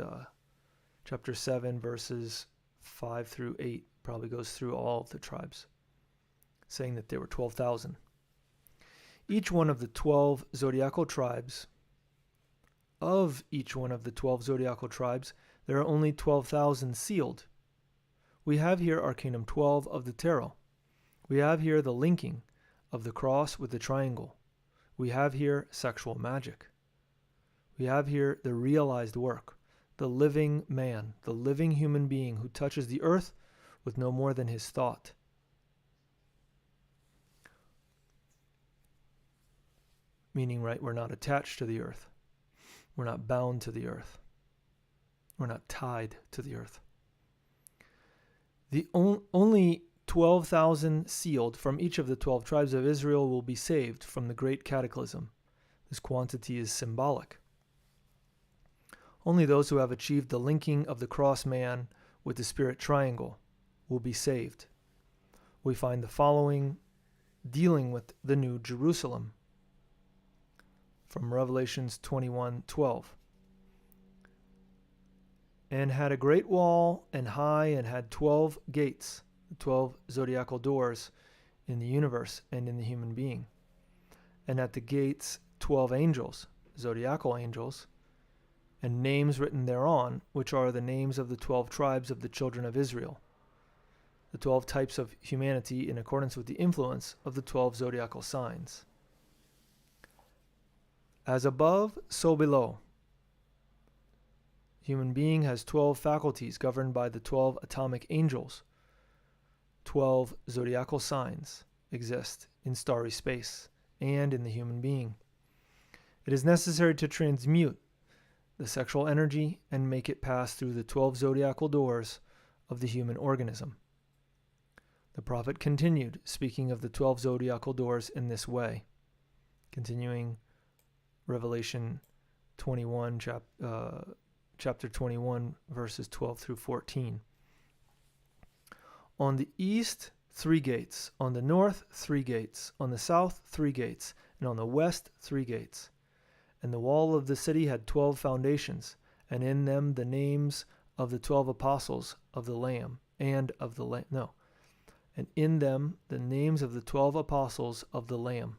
chapter 7, verses 5 through 8, probably goes through all of the tribes, saying that there were 12,000. Each one of the 12 zodiacal tribes, of each one of the 12 zodiacal tribes, there are only 12,000 sealed. We have here Arcanum 12 of the tarot. We have here the linking of the cross with the triangle. We have here sexual magic. We have here the realized work, the living man, the living human being who touches the earth with no more than his thought. Meaning, right, we're not attached to the earth. We're not bound to the earth. We're not tied to the earth. The only 12,000 sealed from each of the 12 tribes of Israel will be saved from the great cataclysm This quantity is symbolic. Only those who have achieved the linking of the cross man with the spirit triangle will be saved. We find the following dealing with the New Jerusalem from Revelations 21:12. And had a great wall and high, and had 12 gates, the 12 zodiacal doors in the universe and in the human being. And at the gates 12 angels, zodiacal angels, and names written thereon, which are the names of the 12 tribes of the children of Israel, the 12 types of humanity in accordance with the influence of the 12 zodiacal signs. As above, so below. Human being has 12 faculties governed by the 12 atomic angels. 12 zodiacal signs exist in starry space and in the human being. It is necessary to transmute the sexual energy and make it pass through the 12 zodiacal doors of the human organism. The prophet continued, speaking of the 12 zodiacal doors in this way. Continuing Revelation 21, chapter 21, verses 12 through 14. On the east, 3 gates. On the north, 3 gates. On the south, 3 gates. And on the west, 3 gates. And the wall of the city had 12 foundations, and in them the names of the 12 apostles of the Lamb, and in them the names of the 12 apostles of the Lamb.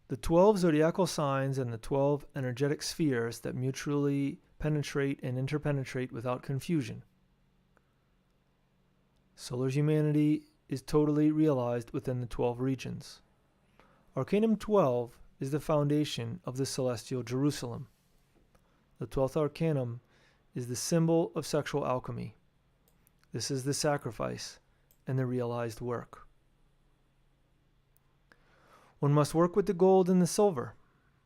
The 12 zodiacal signs and the 12 energetic spheres that mutually penetrate and interpenetrate without confusion. Solar humanity is totally realized within the 12 regions. Arcanum 12 is the foundation of the celestial Jerusalem. The 12th Arcanum is the symbol of sexual alchemy. This is the sacrifice and the realized work. One must work with the gold and the silver.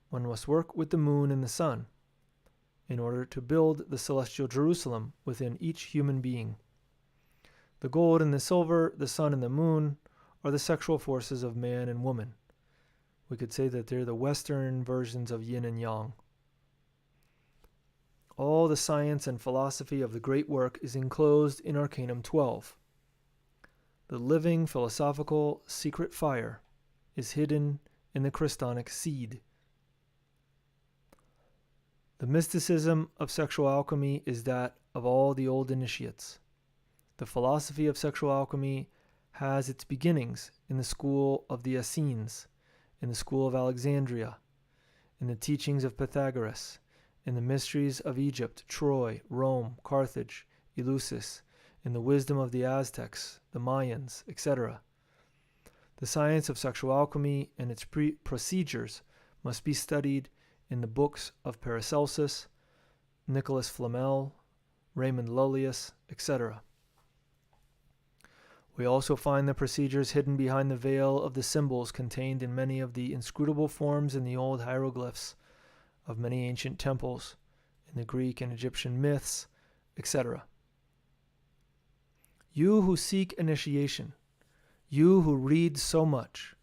One must work with the moon and the sun in order to build the celestial Jerusalem within each human being. The gold and the silver, the sun and the moon, are the sexual forces of man and woman. We could say that they're the Western versions of yin and yang. All the science and philosophy of the great work is enclosed in Arcanum 12. The living, philosophical, secret fire is hidden in the Christonic seed. The mysticism of sexual alchemy is that of all the old initiates. The philosophy of sexual alchemy has its beginnings in the school of the Essenes, in the school of Alexandria, in the teachings of Pythagoras, in the mysteries of Egypt, Troy, Rome, Carthage, Eleusis, in the wisdom of the Aztecs, the Mayans, etc. The science of sexual alchemy and its procedures must be studied in the books of Paracelsus, Nicholas Flamel, Raymond Lullius, etc. We also find the procedures hidden behind the veil of the symbols contained in many of the inscrutable forms in the old hieroglyphs of many ancient temples, in the Greek and Egyptian myths, etc. You who seek initiation, you who read so much,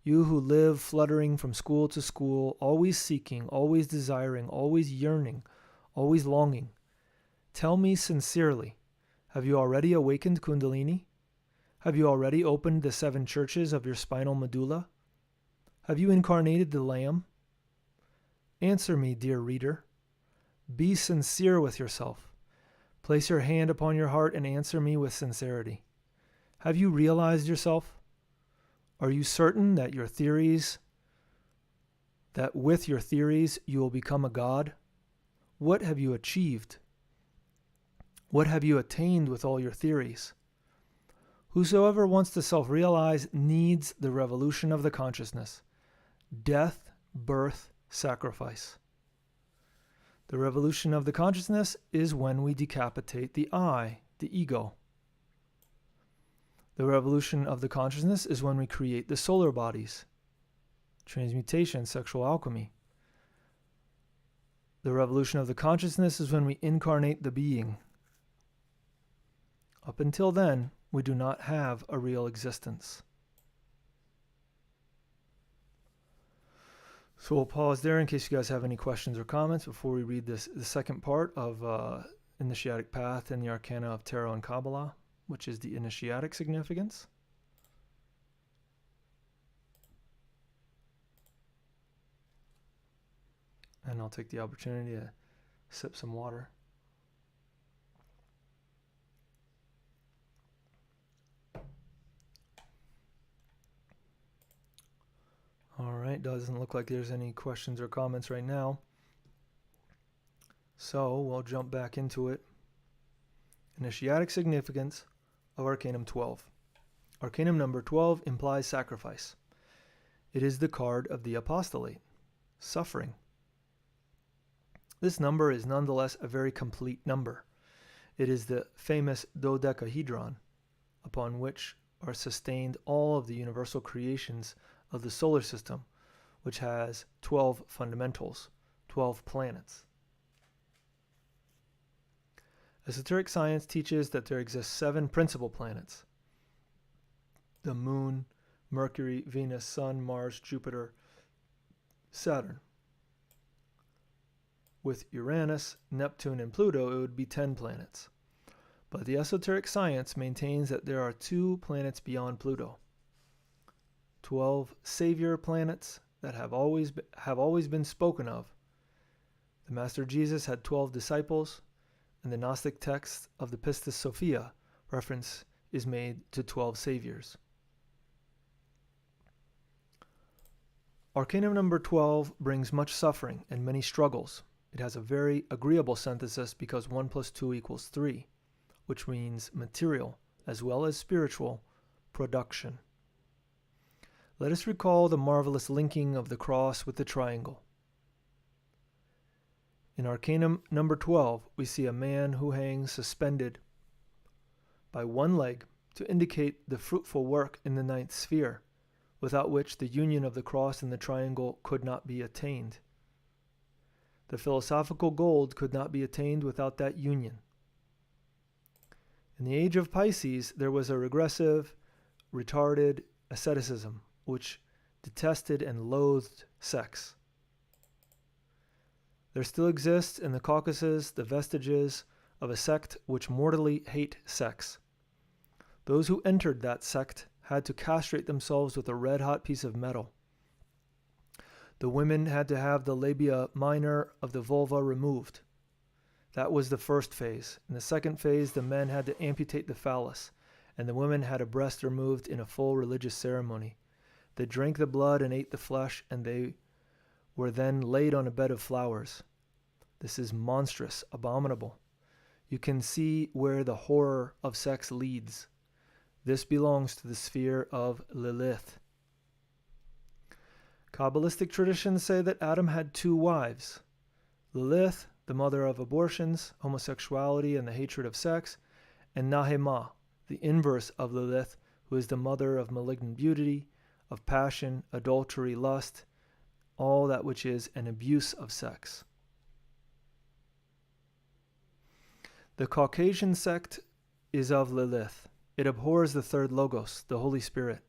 you who live fluttering from school to school, always seeking, always desiring, always yearning, always longing, tell me sincerely, have you already awakened Kundalini? Have you already opened the 7 churches of your spinal medulla? Have you incarnated the Lamb? Answer me, dear reader. Be sincere with yourself. Place your hand upon your heart and answer me with sincerity. Have you realized yourself? Are you certain that with your theories you will become a god? What have you achieved? What have you attained with all your theories? Whosoever wants to self-realize needs the revolution of the consciousness. Death, birth, sacrifice. The revolution of the consciousness is when we decapitate the I, the ego. The revolution of the consciousness is when we create the solar bodies. Transmutation, sexual alchemy. The revolution of the consciousness is when we incarnate the being. Up until then, we do not have a real existence. So we'll pause there in case you guys have any questions or comments before we read the second part of Initiatic Path and the Arcana of Tarot and Kabbalah, which is the initiatic significance. And I'll take the opportunity to sip some water. All right, doesn't look like there's any questions or comments right now. So we'll jump back into it. Initiatic significance of Arcanum 12. Arcanum number 12 implies sacrifice. It is the card of the Apostolate, suffering. This number is nonetheless a very complete number. It is the famous dodecahedron, upon which are sustained all of the universal creations of the solar system, which has 12 fundamentals, 12 planets. Esoteric science teaches that there exist 7 principal planets: the Moon, Mercury, Venus, Sun, Mars, Jupiter, Saturn. With Uranus, Neptune, and Pluto, it would be 10 planets. But the esoteric science maintains that there are 2 planets beyond Pluto, 12 savior planets that have always been spoken of. The Master Jesus had 12 disciples, and the Gnostic text of the Pistis Sophia reference is made to 12 saviors. Arcanum number 12 brings much suffering and many struggles. It has a very agreeable synthesis because 1 + 2 = 3, which means material as well as spiritual production. Let us recall the marvelous linking of the cross with the triangle. In Arcanum number 12, we see a man who hangs suspended by one leg to indicate the fruitful work in the 9th sphere, without which the union of the cross and the triangle could not be attained. The philosophical gold could not be attained without that union. In the age of Pisces, there was a regressive, retarded asceticism, which detested and loathed sex. There still exists in the Caucasus the vestiges of a sect which mortally hate sex. Those who entered that sect had to castrate themselves with a red-hot piece of metal. The women had to have the labia minor of the vulva removed. That was the first phase. In the second phase, the men had to amputate the phallus, and the women had a breast removed in a full religious ceremony. They drank the blood and ate the flesh, and they were then laid on a bed of flowers. This is monstrous, abominable. You can see where the horror of sex leads. This belongs to the sphere of Lilith. Kabbalistic traditions say that Adam had 2 wives: Lilith, the mother of abortions, homosexuality, and the hatred of sex, and Nahema, the inverse of Lilith, who is the mother of malignant beauty, of passion, adultery, lust, all that which is an abuse of sex. The Caucasian sect is of Lilith. It abhors the third logos, the Holy Spirit.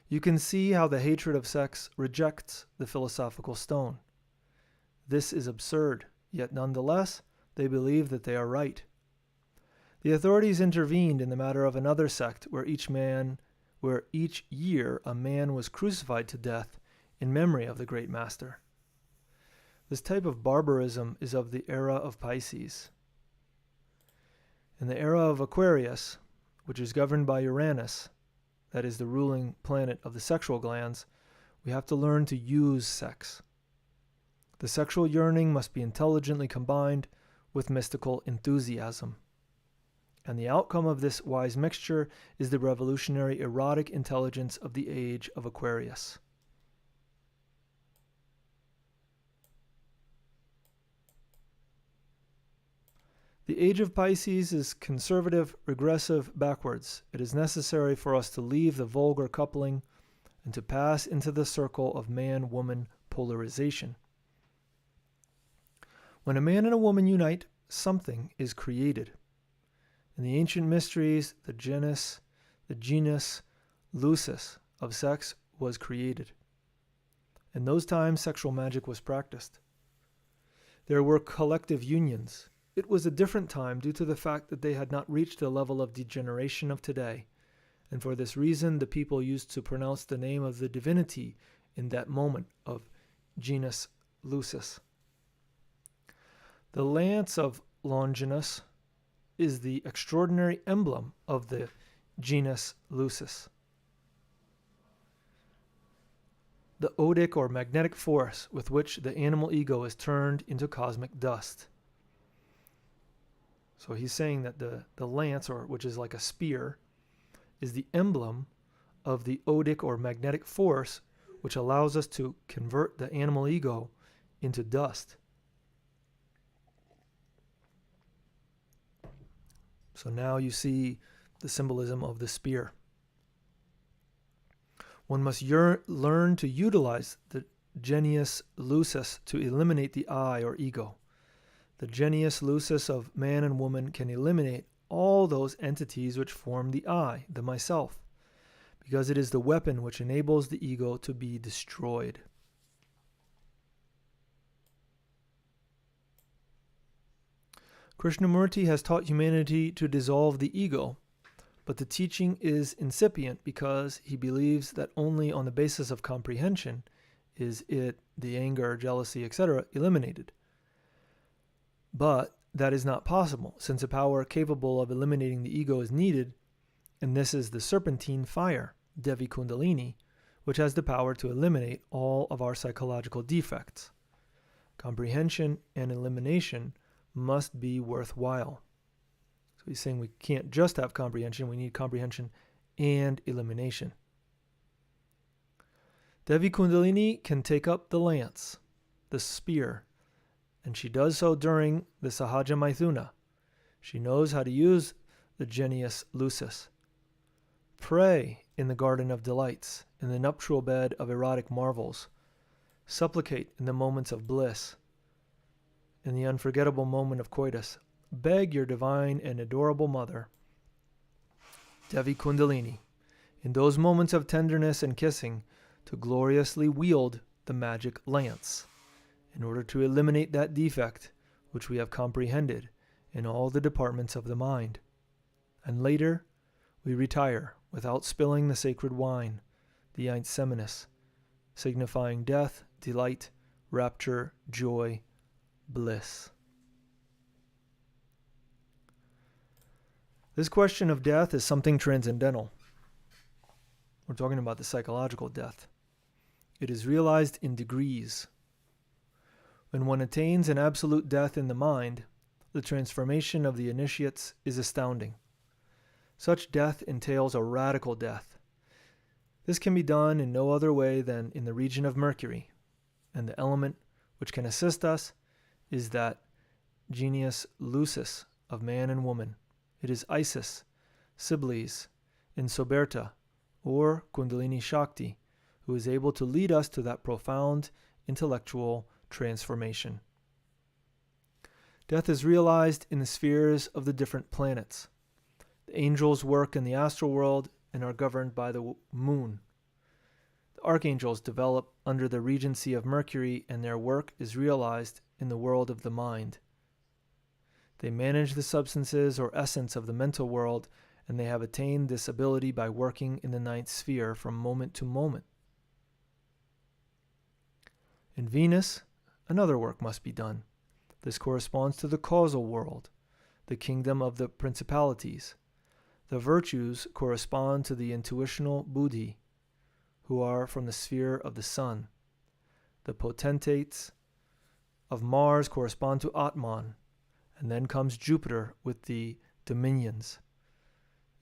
You can see how the hatred of sex rejects the philosophical stone. This is absurd, yet nonetheless, they believe that they are right. The authorities intervened in the matter of another sect where each year a man was crucified to death in memory of the great master. This type of barbarism is of the era of Pisces. In the era of Aquarius, which is governed by Uranus, that is the ruling planet of the sexual glands, we have to learn to use sex. The sexual yearning must be intelligently combined with mystical enthusiasm. And the outcome of this wise mixture is the revolutionary erotic intelligence of the age of Aquarius. The age of Pisces is conservative, regressive, backwards. It is necessary for us to leave the vulgar coupling and to pass into the circle of man-woman polarization. When a man and a woman unite, something is created. In the ancient mysteries, the genus lucis of sex was created. In those times, sexual magic was practiced. There were collective unions. It was a different time due to the fact that they had not reached the level of degeneration of today, and for this reason the people used to pronounce the name of the divinity in that moment of genus lucis. The lance of Longinus is the extraordinary emblem of the genus lucis. The odic or magnetic force with which the animal ego is turned into cosmic dust. So he's saying that the lance, or which is like a spear, is the emblem of the odic or magnetic force which allows us to convert the animal ego into dust. So now you see the symbolism of the spear. One must learn to utilize the genius lucis to eliminate the I or ego. The genius lucis of man and woman can eliminate all those entities which form the I, the myself, because it is the weapon which enables the ego to be destroyed. Krishnamurti has taught humanity to dissolve the ego, but the teaching is incipient because he believes that only on the basis of comprehension is it, the anger, jealousy, etc., eliminated. But that is not possible, since a power capable of eliminating the ego is needed, and this is the serpentine fire, Devi Kundalini, which has the power to eliminate all of our psychological defects. Comprehension and elimination must be worthwhile. So he's saying we can't just have comprehension, we need comprehension and elimination. Devi Kundalini can take up the lance, the spear, and she does so during the Sahaja Maithuna. She knows how to use the genius lucis. Pray in the garden of delights, in the nuptial bed of erotic marvels. Supplicate in the moments of bliss. In the unforgettable moment of coitus, beg your divine and adorable mother, Devi Kundalini, in those moments of tenderness and kissing, to gloriously wield the magic lance, in order to eliminate that defect which we have comprehended in all the departments of the mind. And later, we retire without spilling the sacred wine, the Ain't Seminis, signifying death, delight, rapture, joy, bliss. This question of death is something transcendental. We're talking about the psychological death. It is realized in degrees. When one attains an absolute death in the mind, the transformation of the initiates is astounding. Such death entails a radical death. This can be done in no other way than in the region of Mercury, and the element which can assist us is that genius lucis of man and woman. It is Isis, Cybele, Insoberta, or Kundalini Shakti, who is able to lead us to that profound intellectual transformation. Death is realized in the spheres of the different planets. The angels work in the astral world and are governed by the moon. The archangels develop under the regency of Mercury, and their work is realized in the world of the mind. They manage the substances or essence of the mental world, and they have attained this ability by working in the ninth sphere from moment to moment. In Venus, another work must be done. This corresponds to the causal world, the kingdom of the principalities. The virtues correspond to the intuitional buddhi, who are from the sphere of the sun. The potentates of Mars correspond to Atman, and then comes Jupiter with the dominions.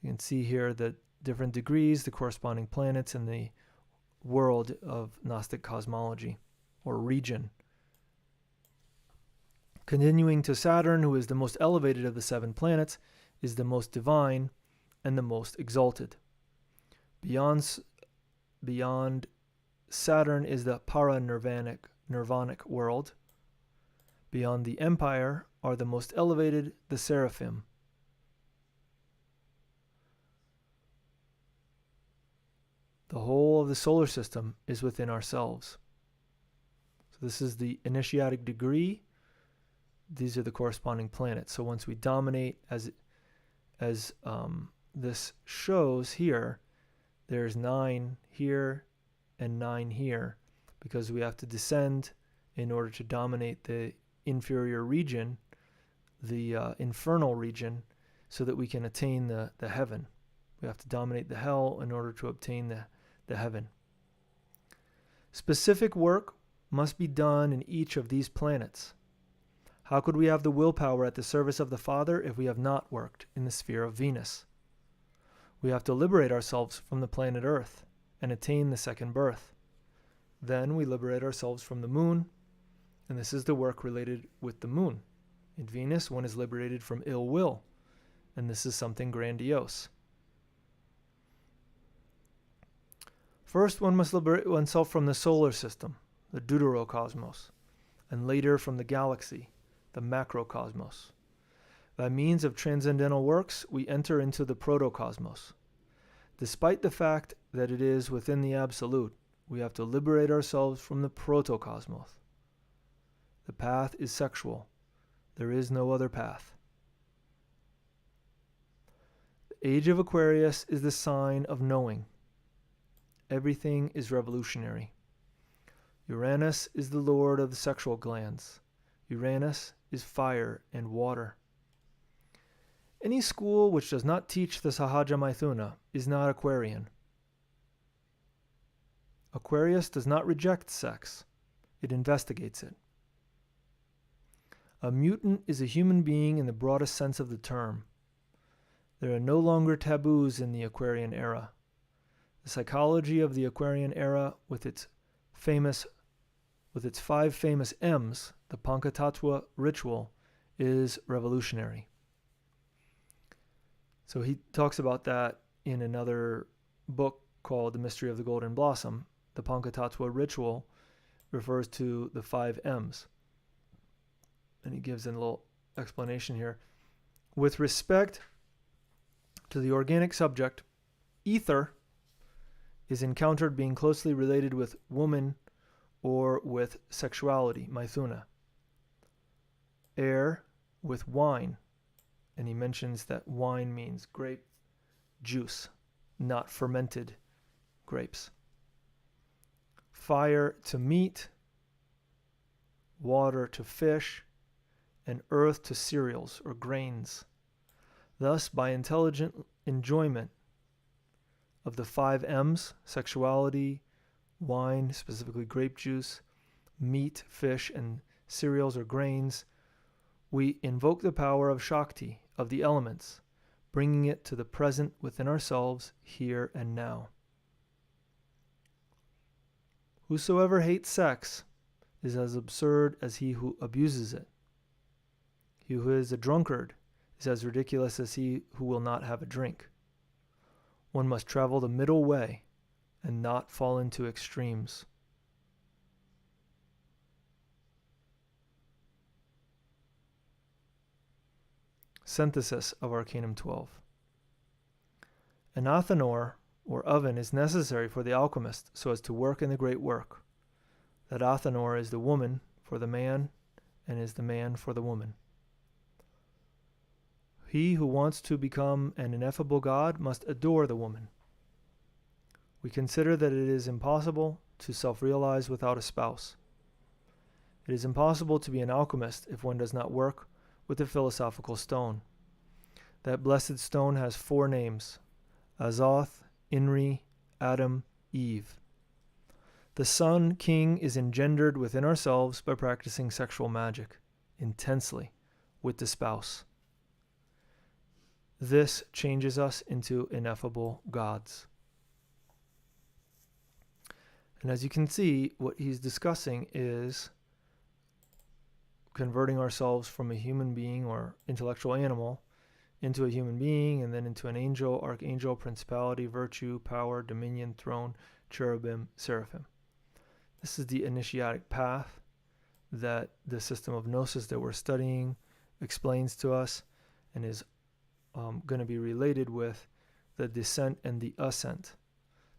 You can see here the different degrees, the corresponding planets in the world of Gnostic cosmology, or region. Continuing to Saturn, who is the most elevated of the 7 planets, is the most divine and the most exalted. Beyond Saturn is the para-nirvanic world. Beyond the empire are the most elevated, the seraphim. The whole of the solar system is within ourselves. this is the initiatic degree. These are the corresponding planets. So once we dominate, as this shows here, there's 9 here and 9 here, because we have to descend in order to dominate the inferior region, the infernal region, so that we can attain the heaven. We have to dominate the hell in order to obtain the heaven. Specific work must be done in each of these planets. How could we have the willpower at the service of the Father if we have not worked in the sphere of Venus? We have to liberate ourselves from the planet Earth and attain the second birth. Then we liberate ourselves from the moon, and this is the work related with the moon. In Venus, one is liberated from ill will, and this is something grandiose. First, one must liberate oneself from the solar system, the deuterocosmos, and later from the galaxy, the macrocosmos. By means of transcendental works, we enter into the protocosmos. Despite the fact that it is within the absolute, we have to liberate ourselves from the protocosmos. The path is sexual. There is no other path. The age of Aquarius is the sign of knowing. Everything is revolutionary. Uranus is the lord of the sexual glands. Uranus is fire and water. Any school which does not teach the Sahaja Maithuna is not Aquarian. Aquarius does not reject sex. It investigates it. A mutant is a human being in the broadest sense of the term. There are no longer taboos in the Aquarian era. The psychology of the Aquarian era, with its 5 famous M's, the Pankatattva ritual, is revolutionary. So he talks about that in another book called The Mystery of the Golden Blossom. The Pankatattva ritual refers to the 5 M's. And he gives a little explanation here. With respect to the organic subject, ether is encountered being closely related with woman or with sexuality, Maithuna. Air with wine. And he mentions that wine means grape juice, not fermented grapes. Fire to meat, water to fish, and earth to cereals or grains. Thus, by intelligent enjoyment of the 5 M's, sexuality, wine, specifically grape juice, meat, fish, and cereals or grains, we invoke the power of Shakti, of the elements, bringing it to the present within ourselves, here and now. Whosoever hates sex is as absurd as he who abuses it. He who is a drunkard is as ridiculous as he who will not have a drink. One must travel the middle way and not fall into extremes. Synthesis of Arcanum 12. An athanor, or oven, is necessary for the alchemist so as to work in the great work. That athanor is the woman for the man, and is the man for the woman. He who wants to become an ineffable God must adore the woman. We consider that it is impossible to self-realize without a spouse. It is impossible to be an alchemist if one does not work with the philosophical stone. That blessed stone has 4 names: Azoth, Inri, Adam, Eve. The Sun King is engendered within ourselves by practicing sexual magic intensely with the spouse. This changes us into ineffable gods. And as you can see, what he's discussing is converting ourselves from a human being or intellectual animal into a human being, and then into an angel, archangel, principality, virtue, power, dominion, throne, cherubim, seraphim. This is the initiatic path that the system of Gnosis that we're studying explains to us, and is going to be related with the descent and the ascent.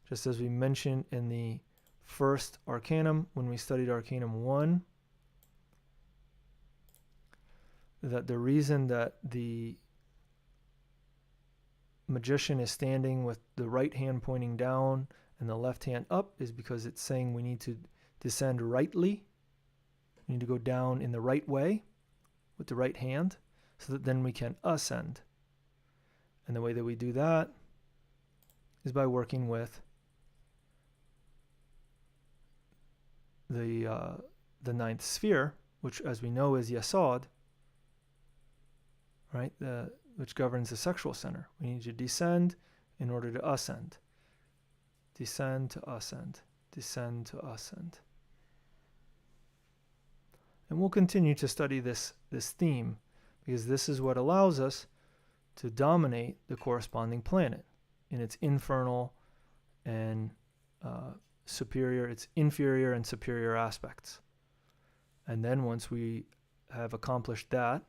Just as we mentioned in the first Arcanum, when we studied Arcanum 1, that the reason that the magician is standing with the right hand pointing down and the left hand up is because it's saying we need to descend rightly. We need to go down in the right way with the right hand so that then we can ascend. And the way that we do that is by working with the ninth sphere, which as we know is Yesod, right? Which governs the sexual center. We need to descend in order to ascend. Descend to ascend. Descend to ascend. And we'll continue to study this theme because this is what allows us to dominate the corresponding planet in its infernal and superior, its inferior and superior aspects. And then once we have accomplished that,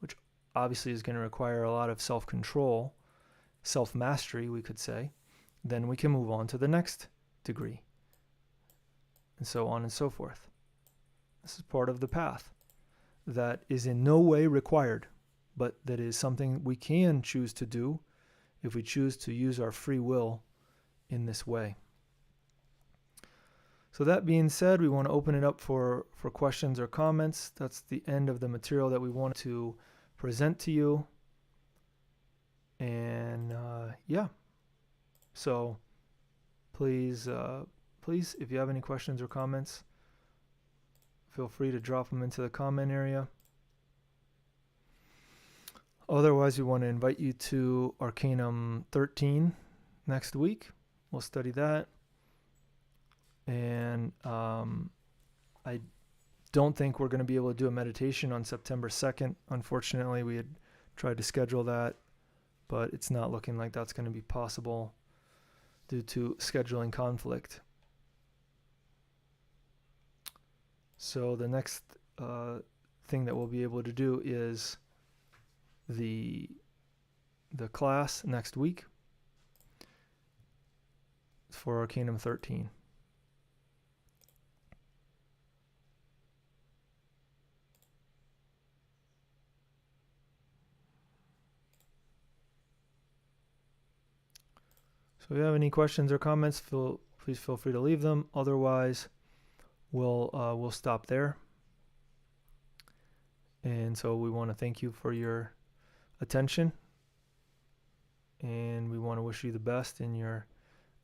which obviously is going to require a lot of self-control, self-mastery, we could say, then we can move on to the next degree, and so on and so forth. This is part of the path that is in no way required, but that is something we can choose to do if we choose to use our free will in this way. So that being said, we want to open it up for questions or comments. That's the end of the material that we want to present to you. And yeah, so please, if you have any questions or comments, feel free to drop them into the comment area. Otherwise, we want to invite you to Arcanum 13 next week. We'll study that. And I don't think we're going to be able to do a meditation on September 2nd. Unfortunately, we had tried to schedule that, but it's not looking like that's going to be possible due to scheduling conflict. So the next thing that we'll be able to do is the class next week for Arcanum 13. So if you have any questions or comments, please feel free to leave them. Otherwise, we'll stop there. And so we want to thank you for your attention, and we want to wish you the best in your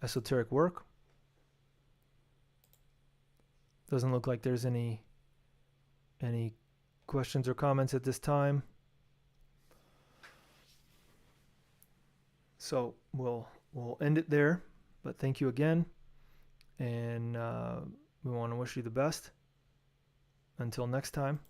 esoteric work. Doesn't look like there's any questions or comments at this time. So we'll end it there, but thank you again, and we want to wish you the best. Until next time.